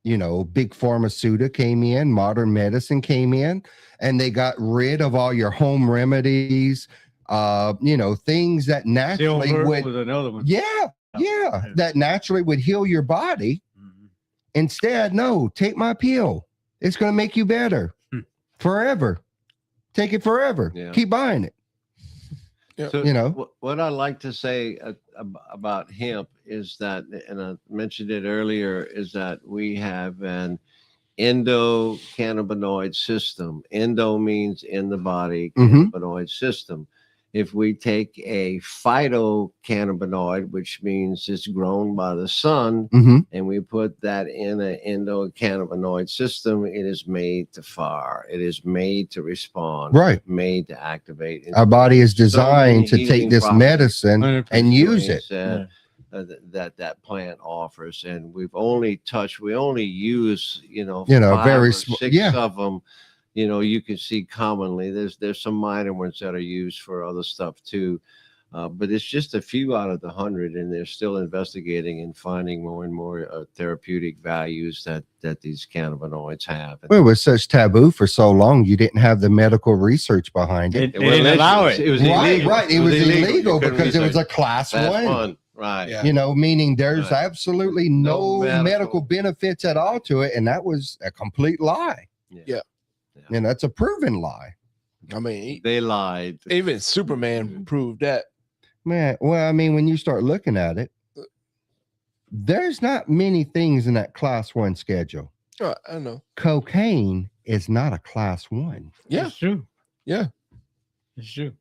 you know, big pharmaceutical came in, modern medicine came in, and they got rid of all your home remedies, you know, things that naturally would another one. That naturally would heal your body. Instead, no, take my pill. It's going to make you better forever. Take it forever. Keep buying it. So, you know, what I like to say about hemp is that, and I mentioned it earlier, is that we have an endocannabinoid system. Endo means in the body, cannabinoid system. If we take a phytocannabinoid, which means it's grown by the sun, and we put that in an endocannabinoid system, it is made to fire. It is made to respond. Right. Made to activate. Our body is designed to take this medicine and use it. That plant offers, and we only use, you know, very six of them. You know, you can see commonly there's some minor ones that are used for other stuff too, but it's just a few out of the 100, and they're still investigating and finding more and more therapeutic values that these cannabinoids have. Well, it was such taboo for so long, you didn't have the medical research behind it. They didn't allow it. It was illegal. Right. It was illegal because it was a class one. Right. Yeah. You know, meaning there's Right. absolutely No no medical medical benefits at all to it. And that was a complete lie. Yeah. And that's a proven lie. I mean, They lied. even Superman proved that. Man, well, I mean, when you start looking at it, there's not many things in that class 1 schedule. I know. Cocaine is not a class 1. Yeah. It's true. Yeah. It's true.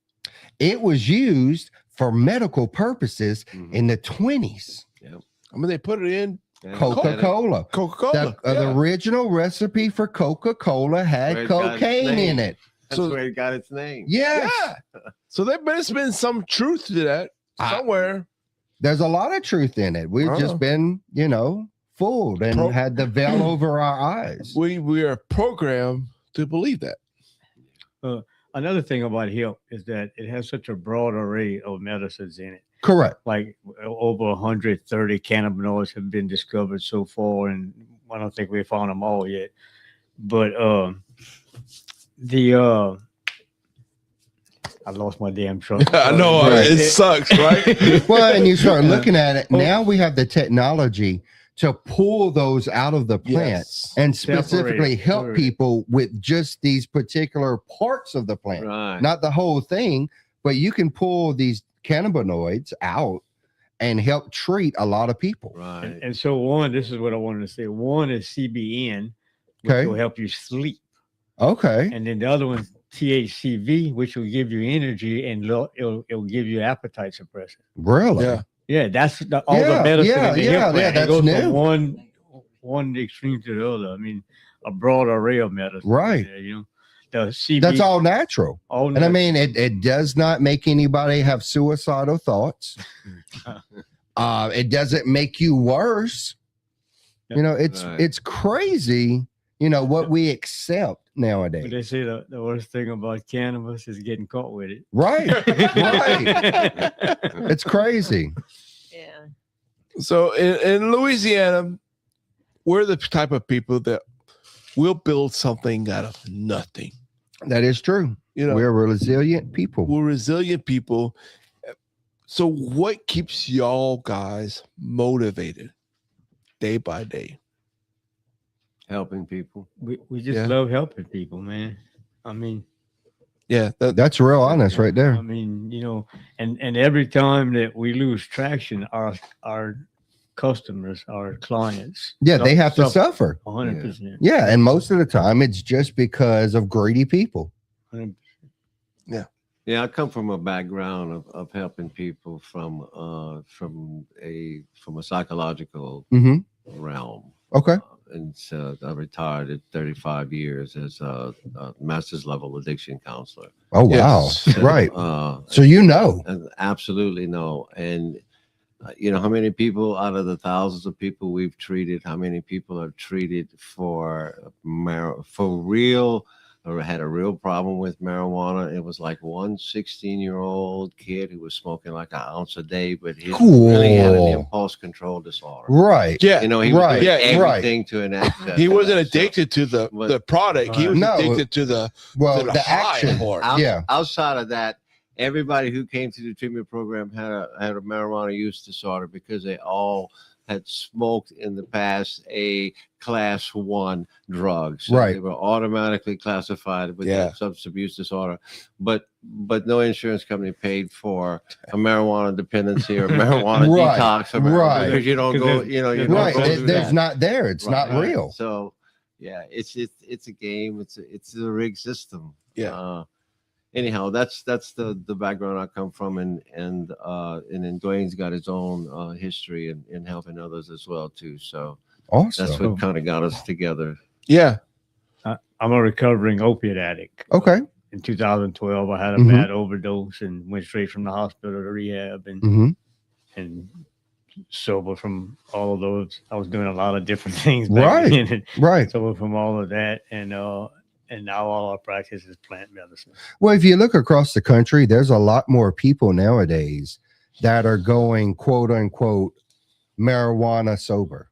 It was used for medical purposes Mhm. in the 20s. I mean, they put it in Yeah. Coca-Cola. Coca-Cola. The original recipe for Coca-Cola Where had it got its cocaine in name. it. That's So- where it got its name. Yes. Yeah. So there's been some truth to that somewhere. There's a lot of truth in it. We've just been, you know, fooled and had the veil over our eyes. We are programmed to believe that. Another thing about hemp is that it has such a broad array of medicines in it. Correct. Like over 130 cannabinoids have been discovered so far, and I don't think we found them all yet. But I lost my damn truck. I know Right. it sucks, right? Well, and you start looking at it now, we have the technology to pull those out of the plant Yes. and specifically Separate, help separate. people with just these particular parts of the plant, Right. not the whole thing, but you can pull these cannabinoids out and help treat a lot of people. Right. And so one, this is what I wanted to say. One is CBN, which Okay. will help you sleep. Okay. And then the other one's THCV, which will give you energy and it'll give you appetite suppressant. Really? Yeah. Yeah, that's all Yeah, the medicine yeah, in the yeah, hemp plant. that's It goes new. from one extreme to the other. I mean, a broad array of medicine. Right. You know, the CB, That's all natural. all And I mean, it does not make anybody have suicidal thoughts. It doesn't make you worse. You know, it's Right. crazy, you know, what we accept But nowadays. they say the worst thing about cannabis is getting caught with it. Right. Right. It's crazy. Yeah. So in Louisiana, we're the type of people that will build something out of nothing. That is true. You know, We're resilient people. we're resilient people. So what keeps y'all guys motivated day by day? Helping people. We just Yeah. love helping people, man. I mean, Yeah, That's real honest right I there. mean, you know, and every time that we lose traction, our customers, our clients, Yeah, they have to suffer. 100%. Yeah. And most of the time, it's just because of greedy people. 100%. Yeah, I come from a background of helping people from a psychological Hmm. realm. Okay. And so I retired at 35 years as a master's level addiction counselor. Oh, Yes. wow. Right. So, And absolutely no. And you know how many people out of the thousands of people we've treated, how many people are treated for real or had a real problem with marijuana? It was like one 16-year-old kid who was smoking like an ounce a day, but he really had an Cool. impulse control disorder. Right. yeah. You know, he was Right, doing right. everything to enact that. He wasn't So, addicted to the product. He was No. addicted to the Well, to the high action. part. Yeah. Outside of that, everybody who came to the treatment program had a marijuana use disorder because they all had smoked in the past a class 1 drug. So Right. they were automatically classified with Yeah. that substance abuse disorder. But no insurance company paid for a marijuana dependency or marijuana Right. detox or Right. because you don't go, you know, you don't Right. go It, through there's that. not there. It's not Right. real. So yeah, it's a game. It's a rigged system. Yeah. Anyhow, that's the background I come from, and then Dwayne's got his own history in helping others as well too. So that's Awesome. what kind of got us together. Yeah. I'm a recovering opiate addict. Okay. In 2012, I had a Mhm. bad overdose and went straight from the hospital to rehab Hmm. and sober from all of those. I was doing a lot of different things Right. then, and Right. sober from all of that, and now all I practice is plant medicine. Well, if you look across the country, there's a lot more people nowadays that are going quote unquote marijuana sober.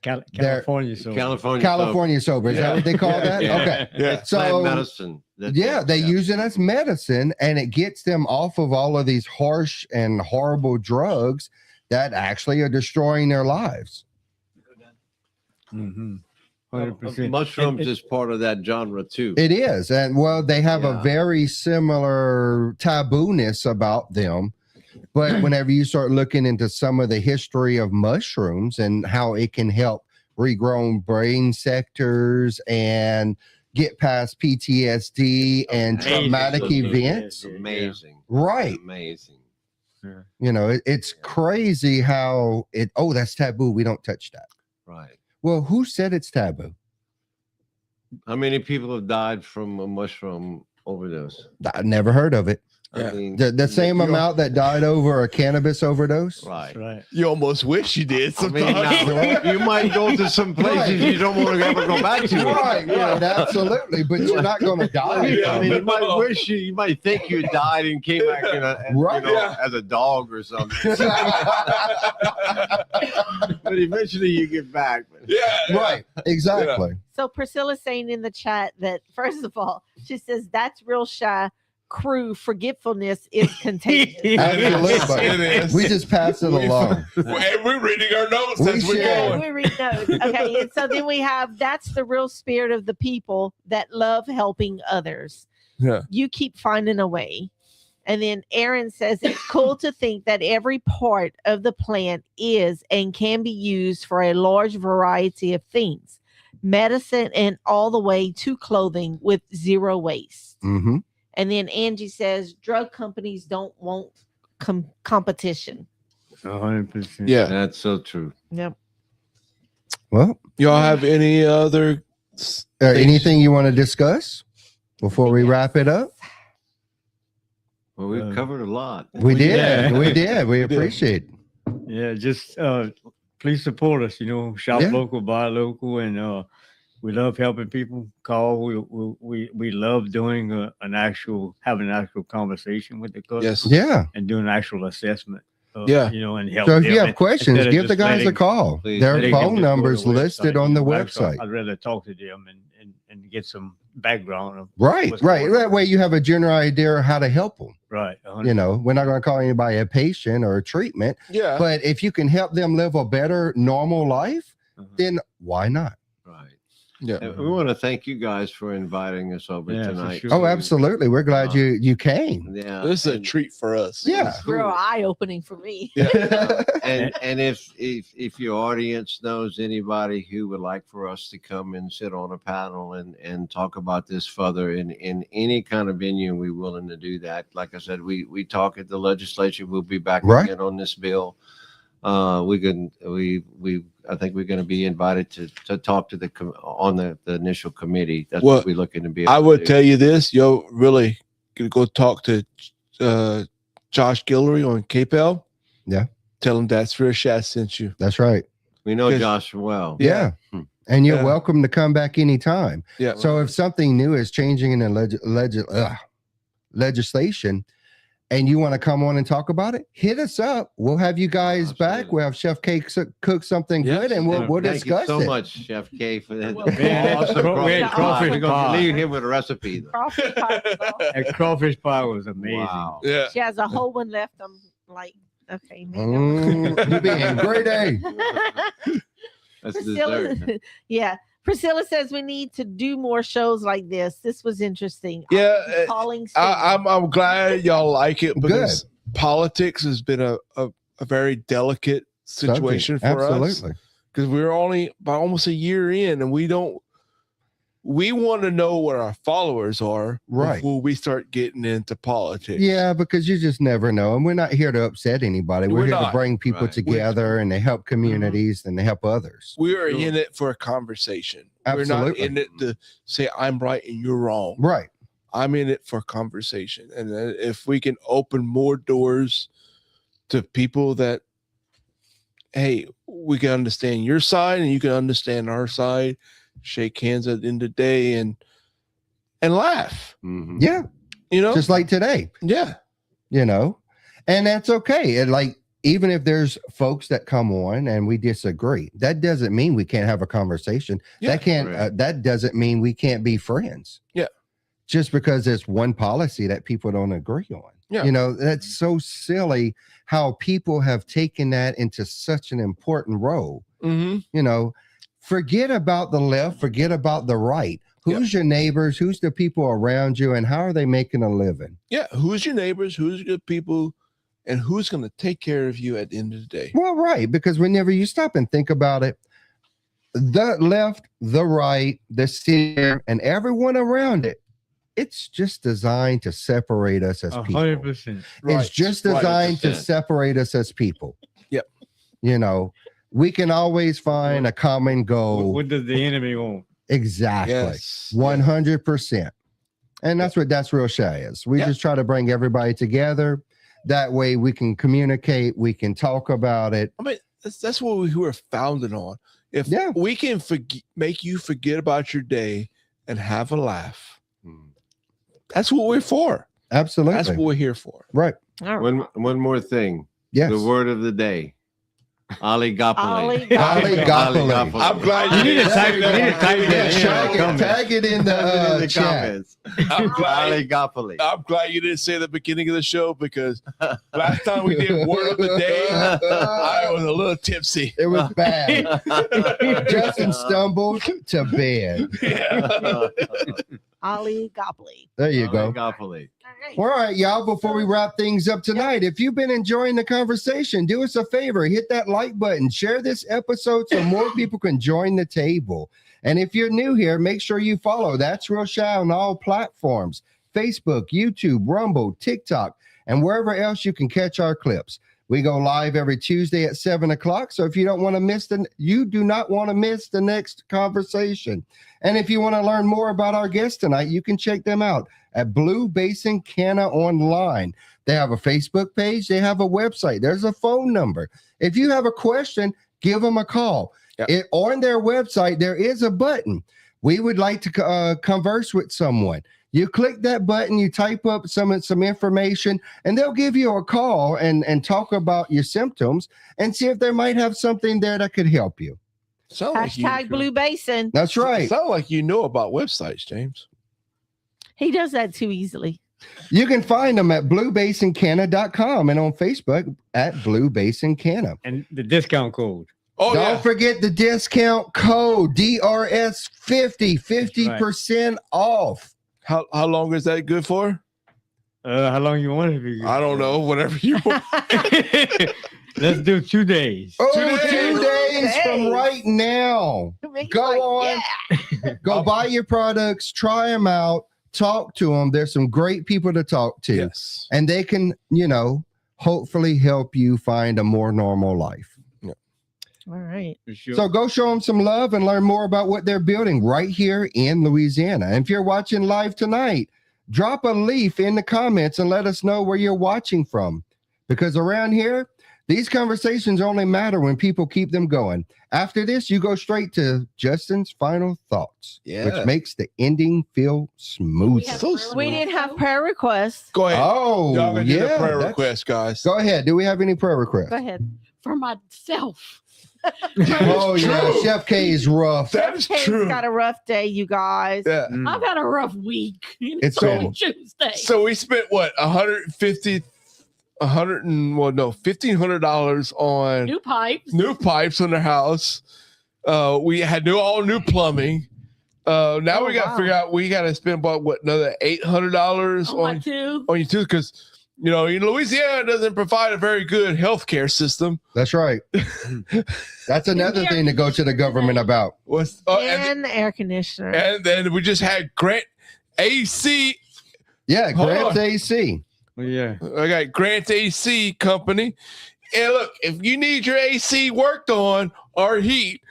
Cal- There- California sober. California sober. Is that what they call that? Yeah. Okay. Yeah. It's plant So, medicine. That's yeah, it. they use it as medicine and it gets them off of all of these harsh and horrible drugs that actually are destroying their lives. 100%. Mushrooms is part of that genre too. It is. And well, they have a Yeah. very similar taboo-ness about them. But whenever you start looking into some of the history of mushrooms and how it can help regrown brain sectors and get past PTSD and Amazing. traumatic events. It's amazing. Right. Amazing. You know, it's crazy how that's taboo. We don't touch that. Right. Well, who said it's taboo? How many people have died from a mushroom overdose? I never heard of it. I mean, The same amount that died over a cannabis overdose. right. Right. You almost wish you did. I mean, Sometimes. now, you might go to some places you don't want to ever go back to. Right, absolutely. But you're not going to die. I mean, you might wish you might think you died and came back Right. as a dog or something. But eventually you get back. Right, exactly. So Priscilla's saying in the chat that, first of all, she says that's real shy. Krew, forgetfulness is contagious. Absolutely. It is. We just pass it along. We're reading our notes We as we're share. going. We read those. Okay, and so then we have that's the real spirit of the people that love helping others. Yeah. You keep finding a way. And then Aaron says it's cool to think that every part of the plant is and can be used for a large variety of things, medicine and all the way to clothing with zero waste. Mm-hmm. And then Angie says drug companies don't want competition. 100%. Yeah. That's so true. Yep. Well, Y'all have any other anything you want to discuss before we wrap it up? Well, we've covered a lot. We did. Yeah. We did. We did. appreciate it. Yeah, just please support us. Shop Yeah. local, buy local, and we love helping people. Call. We love doing having an actual conversation with the customer. Yes. Yeah. And doing an actual assessment. Yeah. And help. So if them. you have questions, Instead of give the just guys a letting- call. Please. Their letting them phone just go to numbers the listed website. on the website. I'd rather talk to them and get some background. Of Right, what's right. going That on. way you have a general idea of how to help them. Right. We're not going to call anybody a patient or a treatment, Yeah. but if you can help them live a better, normal life, then why not? Right. Yeah. And we want to thank you guys for inviting us over Yeah, for tonight. sure. Oh, absolutely. We're glad you came. Yeah. This is a and- treat for us. Yeah. Real eye opening for me. and if your audience knows anybody who would like for us to come and sit on a panel and talk about this further in any kind of venue, we're willing to do that. Like I said, we talk at the legislature. We'll be back Right. again on this bill. I think we're going to be invited to talk to on the initial committee. That's Well, what we're looking to be able I to would do. tell you this, you're really gonna go talk to Josh Guillory on KPEL. Yeah. Tell him that's real SHA sent you. That's right. We know Yes. Josh well. Yeah. Hmm. And you're Yeah. welcome to come back anytime. Yeah. So if something new is changing in the legislation and you want to come on and talk about it, hit us up. We'll have you guys back. Absolutely. We'll have Chef K cook something Yes. good and we'll Thank discuss you so it. much, Chef K, for that. Well, we had crawfish We're going pie. to leave him with a recipe. Though. Crawfish pie as well. That crawfish pie was amazing. Wow. Yeah. She has a whole one left. I'm like, okay, maybe. You be in great A. That's Priscilla, dessert. yeah. Priscilla says we need to do more shows like this. This was interesting. Yeah, Calling. I'm glad y'all like it because politics has been a very delicate situation for us. Absolutely. Because we're only by almost a year in and we want to know what our followers are Right. before we start getting into politics. Yeah, because you just never know. And we're not here to upset anybody. We're We're here to not. bring people Right. together and they help communities and they help others. We are Sure. in it for a conversation. We're not Absolutely. in it to say I'm right and you're wrong. Right. I'm in it for conversation. And then if we can open more doors to people that, hey, we can understand your side and you can understand our side, shake hands at the end of the day and laugh, Mhm. Yeah. Just like today, yeah. and that's okay. And like, even if there's folks that come on and we disagree, that doesn't mean we can't have a conversation. Yeah, That can't, right. that doesn't mean we can't be friends. Yeah. just because it's one policy that people don't agree on. Yeah. You know, that's so silly how people have taken that into such an important role. Mm-hmm. You know, forget about the left, forget about the right. Who's your neighbors? Who's the people around you? And how are they making a living? Yeah. Who's your neighbors? Who's your people? And who's going to take care of you at the end of the day? Well, right. Because whenever you stop and think about it, the left, the right, the center, and everyone around it, it's just designed to separate us as people. 100%. It's just designed to 100%. separate us as people. Yep. You know, we can always find a common goal. What does the enemy want? Exactly. Yes. 100%. And that's what That's Real SHA is. We just try to bring everybody together. That way we can communicate. We can talk about it. I mean, that's what we were founded on. If we can make you forget about your day and have a laugh, that's what we're for. Absolutely. That's what we're here for. Right. One more thing. Yes. The word of the day. Oligopoly. Oligopoly. I'm glad You need to type that in. Tag it in the chat. comments. Oligopoly. I'm glad you didn't say the beginning of the show because last time we did word of the day, I was a little tipsy. It was bad. Justin stumbled to bed. Oligopoly. There you go. Oligopoly. All right, y'all, before we wrap things up tonight, if you've been enjoying the conversation, do us a favor, hit that like button, share this episode so more people can join the table. And if you're new here, make sure you follow That's Real SHA on all platforms, Facebook, YouTube, Rumble, TikTok, and wherever else you can catch our clips. We go live every Tuesday at 7 o'clock. So if you don't want to miss you do not want to miss the next conversation. And if you want to learn more about our guests tonight, you can check them out at Blue Basin Canna online. They have a Facebook page. They have a website. There's a phone number. If you have a question, give them a call. On their website, there is a button. We would like to converse with someone. You click that button, you type up some information, and they'll give you a call and talk about your symptoms and see if they might have something there that could help you. Hashtag Blue Basin. That's right. Sound like you know about websites, James. He does that too easily. You can find them at bluebasincanna.com and on Facebook at Blue Basin Canna. And the discount code. Oh, Don't forget the discount code DRS50, 50% off. How long is that good for? How long you want it to be? I don't know. Whatever you want. Let's do 2 days. Oh, 2 days from right now. Go go buy your products, try them out, talk to them. There's some great people to talk to. Yes. And they can, hopefully help you find a more normal life. All right. Sure. So go show them some love and learn more about what they're building right here in Louisiana. And if you're watching live tonight, drop a leaf in the comments and let us know where you're watching from. Because around here, these conversations only matter when people keep them going. After this, you go straight to Justin's final thoughts, which makes the ending feel smooth. We didn't have prayer requests. Go ahead. Oh, Y'all gonna do the prayer that's- request, guys. Go ahead. Do we have any prayer requests? Go ahead. For myself. Oh, yeah. Chef K is rough. That is Kay's true. got a rough day, you guys. Yeah. I've had a rough week. It's only cool. Tuesday. So we spent what, $1,500 on New pipes in the house. We had all new plumbing. Now we got to figure out, we got to spend about another $800 on your tooth because Louisiana doesn't provide a very good healthcare system. That's right. That's another thing to go to the government about. And the air conditioner. And then we just had Grant AC. Yeah, Hold Grant on. AC. Yeah. I got Grant AC Company. And look, if you need your AC worked on or heat,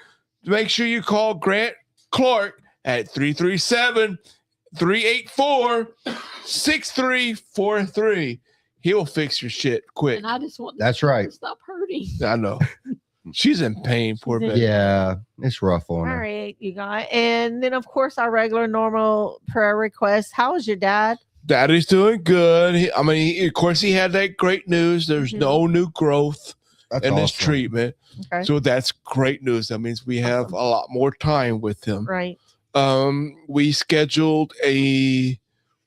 make sure you call Grant Clark at 337-384-6343. He'll fix your shit quick. And I just want That's right. to stop hurting. I know. She's in pain, poor baby. Yeah, it's rough on All her. right, you guys. And then, of course, our regular, normal prayer requests. How is your dad? Daddy's doing good. Of course, he had that great news. There's no new growth in his awesome. treatment. Okay. So that's great news. That means we have a lot more time with him. Right. We scheduled a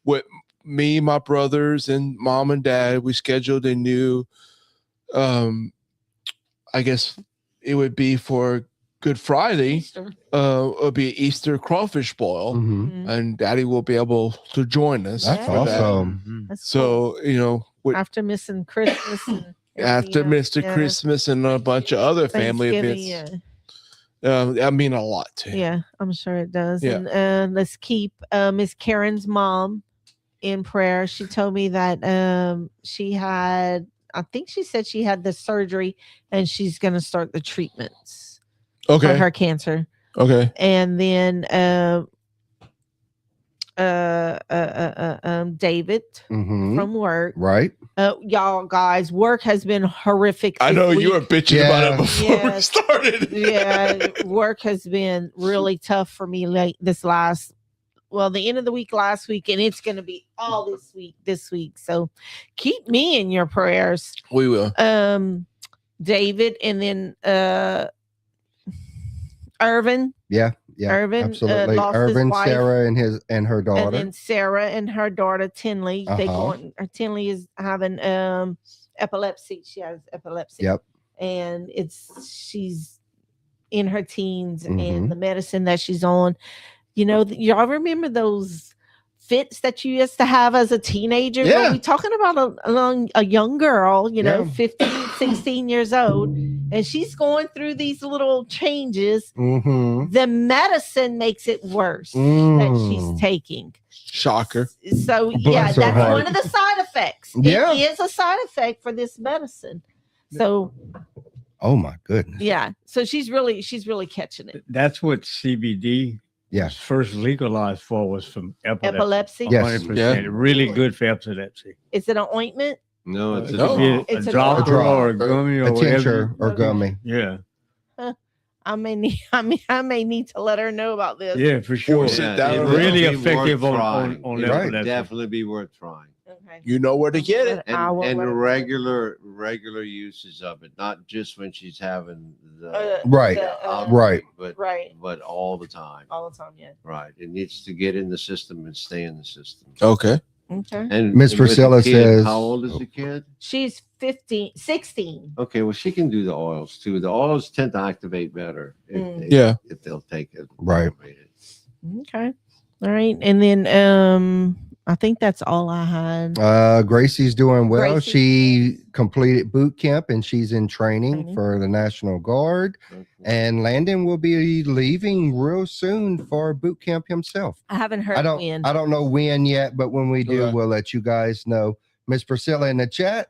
with me, my brothers, and mom and dad, we scheduled a new, I guess it would be for Good Friday. Easter. It'll be Easter crawfish boil, Mhm. and Daddy will be able to join us. That's for that. awesome. That's So after missing Christmas and after everything Mr. else, Christmas and a bunch of other family Thanksgiving, events, yeah. that mean a lot to him. Yeah, I'm sure it does. Yeah. And let's keep Miss Karen's mom in prayer. She told me that she had, I think she said she had the surgery and she's going to start the treatments for Okay. her cancer. Okay. And then David Mhm. from work. Right. Y'all guys, work has been horrific. I this know you week. were bitching Yeah. about it before we Yes. started. Yeah, work has been really tough for me late the end of the week last week, and it's going to be all this week. So keep me in your prayers. We will. David, and then Irvin. Yeah. Irvin, absolutely. lost his Irvin, wife. Sarah, and her And daughter. then Sarah and her daughter Tinley. They Uh-huh. Tinley is having epilepsy. She has epilepsy. Yep. And she's in her teens, Mhm. and the medicine that she's on. Y'all remember those fits that you used to have as a teenager? Yeah. Well, we talking about a young girl, Yeah. 15, 16 years old, and she's going through these little changes. Mm-hmm. The medicine makes it worse that Mm. she's taking. Shocker. So yeah, Bless her that's heart. one of the side effects. Yeah. It is a side effect for this medicine. So Oh my goodness. yeah, so she's really catching it. That's what CBD Yes. first legalized for, was from epilepsy. Epilepsy. Yes. 100%. Really good for epilepsy. Is it an ointment? No, it's No. It could be a It's a dropper drop. or a gummy or A whatever. tincture or Okay. gummy. Yeah, I may need to let her know about this. yeah, for sure. Sit Yeah, down it and would Really be effective worth on trying. on It Right. would epilepsy. definitely be worth trying. Okay. You know where to get it. I will And let her know. regular uses of it, not just when she's having the Right. outbreak, Right. Right. but all the time. All the time, yeah. Right. It needs to get in the system and stay in the system. Okay. Okay. And Miss and with the Priscilla kid, says- how old is the kid? She's 16. Okay, well, she can do the oils too. The oils tend to activate better Yeah. if they'll take it. Right. Okay. All right. And then I think that's all I had. Gracie's doing well. Gracie. She completed boot camp and she's in training Training. for the National Guard. Okay. And Landon will be leaving real soon for boot camp himself. I haven't heard when. I don't know when yet, but when we do, Okay. we'll let you guys know. Miss Priscilla in the chat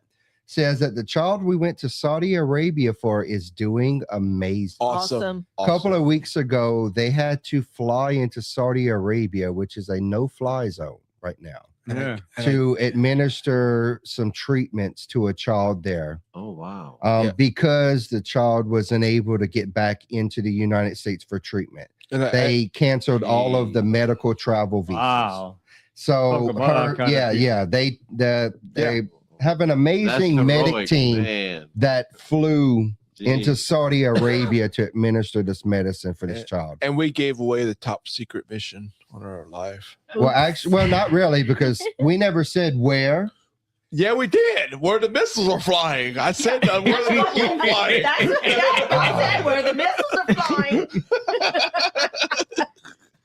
says that the child we went to Saudi Arabia for is doing amazing. Awesome. A couple of weeks ago, they had to fly into Saudi Arabia, which is a no-fly zone right now, Yeah. to administer some treatments to a child there, Oh, wow. Yeah. because the child was unable to get back into the United States for treatment. And They canceled all of the medical travel visas. Wow. So Talk about our kind of people. they have an That's amazing medic heroic, team man. that flew into Jeez. Saudi Arabia to administer this medicine for this Yeah. child. and we gave away the top secret mission on our life. Well, not really, because we never said where. Yeah, we did. Where the missiles are flying. I said where the missiles are flying. That's exactly what I said, where the missiles are flying.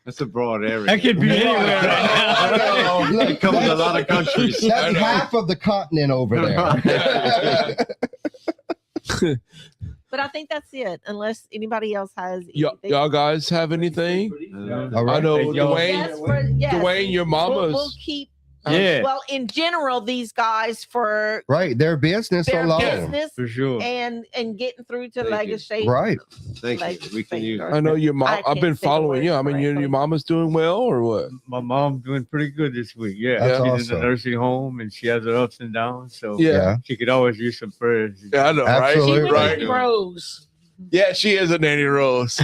That's a broad area. That could be anywhere right now. Look, It covers a lot of countries. I That's know. half of the continent over there. But I think that's it, unless anybody else has anything. Y'all guys have anything? All right. I know Hey, y'all- Dwayne. Yes, Dwayne, your mama's. We'll keep. Yeah, Well, in general, these guys for Right, their business their alone. business for sure. and getting through to Thank you. legislation. Right. Thank you. We can use I know your mom. I I've can't been say the following you. I words mean, your correctly. mama's doing well, or what? My mom's doing pretty good this week. Yeah, That's she's in awesome. the nursing home and she has her ups and downs. So Yeah. she could always use some prayers. Yeah, I know, Absolutely. She went right? to Right. Rose. Yeah, she is a Nanny Rose.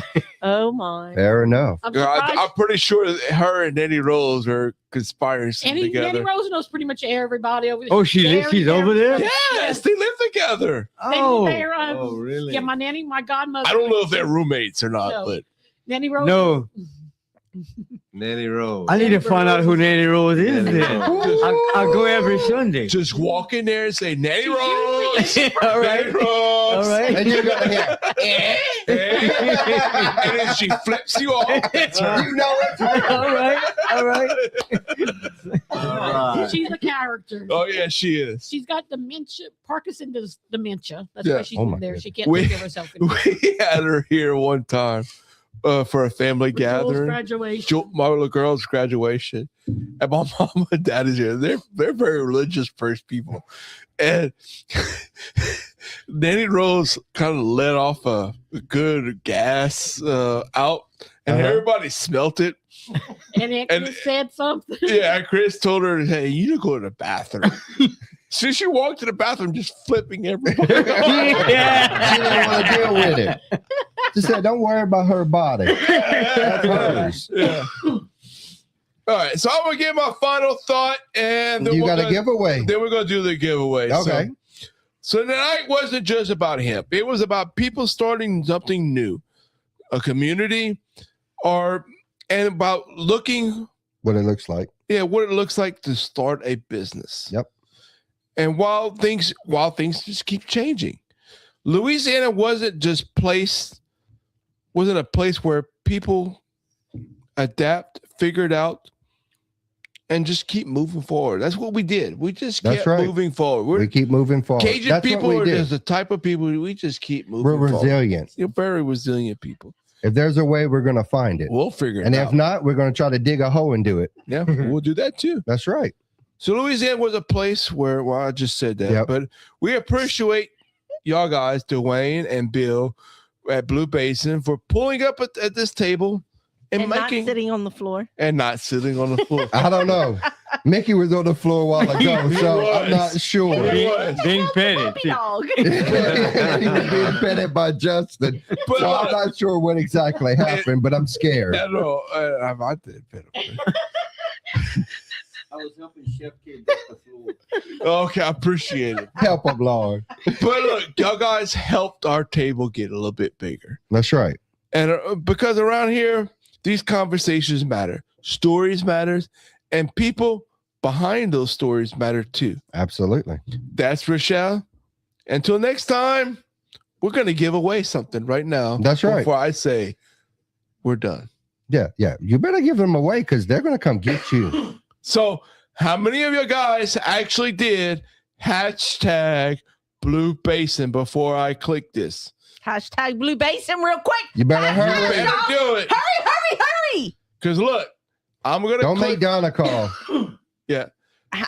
Oh my! Fair enough. I'm Yeah, surprised. I'm pretty sure that her and Nanny Rose are conspiring Nanny together. Rose knows pretty much everybody over there. Oh, she's over there? Yes, they live together. Oh, they're, oh, really? Yeah, my nanny, my godmother. I don't know if they're roommates or not, No. but Nanny Rose. No, Nanny Rose. I need to find out who Nanny Rose is. Nanny Then Rose. I go every Sunday. Just walk in there and say, Nanny Rose. All right. Nanny Rose. All right. And you're gonna hear, And then she flips you off. That's her. you know it. All right. All right. All right. She's a character. Oh, yeah, she is. She's got dementia, Parkinson's dementia. That's Yeah. why she's Oh, my there. She can't We- think of herself anymore. We had her here one time for a family For Joel's gathering. graduation. My little girl's graduation, and my mom and dad is here. They're very religious first people, and Nanny Rose kind of let off a good gas out, and everybody smelt it. And it And- just said something. Yeah, Chris told her, "Hey, you need to go to the bathroom." So she walked to the bathroom, just flipping everybody. She didn't want to deal with it. She said, "Don't worry about her body. That's hers." Yeah. All right, so I'm gonna give my final thought, and then You we're got a gonna- giveaway. Then we're gonna do the giveaway. Okay. So tonight wasn't just about hemp. It was about people starting something new, a community, and about looking, What it looks like. what it looks like to start a business. Yep. And while things just keep changing, Louisiana wasn't a place where people adapt, figured out, and just keep moving forward. That's what we did. We just That's kept right. moving forward. We keep moving forward. Cajun That's people what are we did. just the type of people we just keep moving We're forward. resilient. You're very resilient people. If there's a way, we're going to find it. We'll figure it And out. if not, we're going to try to dig a hole and do it. Yeah, we'll do that too. That's right. So Louisiana was a place where, well, I just said that, Yep. but we appreciate y'all guys, Dwayne and Bill at Blue Basin, for pulling up at this table and not making sitting on the floor. and not sitting on the floor. I don't know. Mickey was on the floor a while ago, He so was. I'm not sure. Being petted. Puppy dog. He was being petted by Justin. But So I'm not sure what exactly happened, but I'm scared. I know, I did better. I was helping Chef Kid get the floor. Okay, I appreciate it. Help him, Lord. But look, y'all guys helped our table get a little bit bigger. That's right. And because around here, these conversations matter. Stories matters. And people behind those stories matter too. Absolutely. That's Rochelle. Until next time, we're going to give away something right now. That's right. Before I say we're done. Yeah, yeah. You better give them away because they're going to come get you. So how many of you guys actually did hashtag Blue Basin before I click this? Hashtag Blue Basin real quick. You better You hurry. better do it. Hurry. Because look, I'm going to Don't click. make Donna call. Yeah.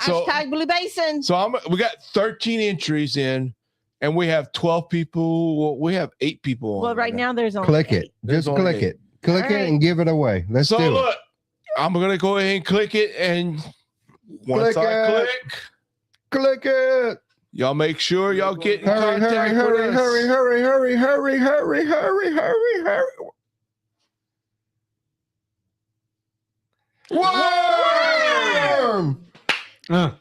So- Hashtag Blue Basin. So we got 13 entries in, and we have 12 people. Well, we have 8 people on. Well, right now there's only Click 8. it. There's Just only click 8. it. Click All it right. and give it away. Let's So do it. look, I'm gonna go ahead and click it, and once Click I it. Click it. y'all make sure y'all get in Hurry, contact hurry, hurry, with us. hurry, hurry, hurry, hurry, hurry, hurry, hurry, hurry. Worm! Look,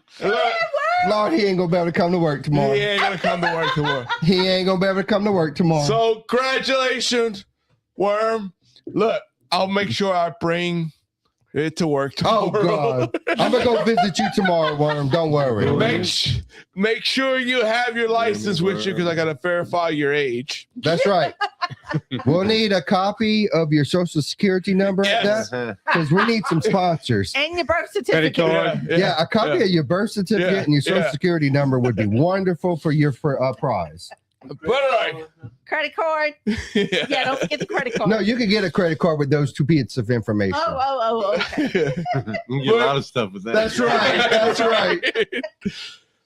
Lord, he ain't gonna be able to come to work tomorrow. he ain't gonna come to work tomorrow. He ain't gonna be able to come to work tomorrow. So congratulations, Worm. Look, I'll make sure I bring it to work tomorrow. Oh God, I'm gonna go visit you tomorrow, Worm. Don't worry. Make sure you have your license with you because I gotta verify your age. That's right. We'll need a copy of your social security number at Yes. that because we need some sponsors. And your birth Credit certificate. card. Yeah, a copy of your birth certificate Yeah, and your social yeah. security number would be wonderful for your prize. But all right. Credit card. Yeah, don't forget the credit card. No, you can get a credit card with those 2 bits of information. Oh, okay. You get a lot of stuff with that. That's right. That's right.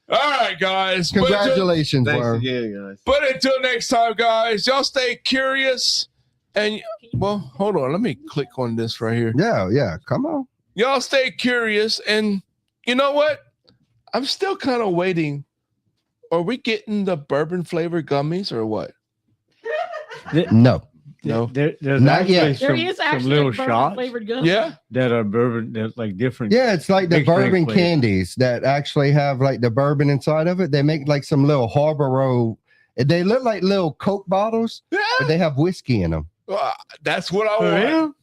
All right, guys. Congratulations, Thanks Worm. again, guys. But until next time, guys, y'all stay curious. And, well, hold on. Let me click on this right here. Yeah, yeah. Come on. Y'all stay curious. And you know what? I'm still kind of waiting. Are we getting the bourbon flavored gummies or what? No. No. There's Not actually yet. There some, is some actually little a bourbon shots flavored gum. Yeah. that are bourbon. That's like different. Yeah, it's like the Big drink bourbon flavor. candies that actually have like the bourbon inside of it. They make like some little Harbor Road. They look like little Coke bottles, Yeah. but they have whiskey in them. That's what I For want. real?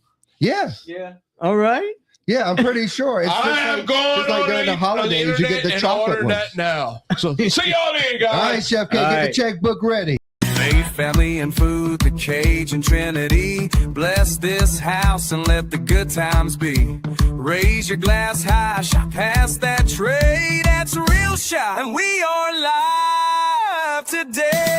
Yeah. Yeah. All right. Yeah, I'm pretty sure. It's just I am like, going just like on during the holidays, you get the and chocolate order ones. that now. So see y'all then, guys. All right, Chef K, All get the right. checkbook ready. Faith, family, and food, the Cajun Trinity. Bless this house and let the good times be. Raise your glass high, shot past that tray. That's real SHA, and we are live today.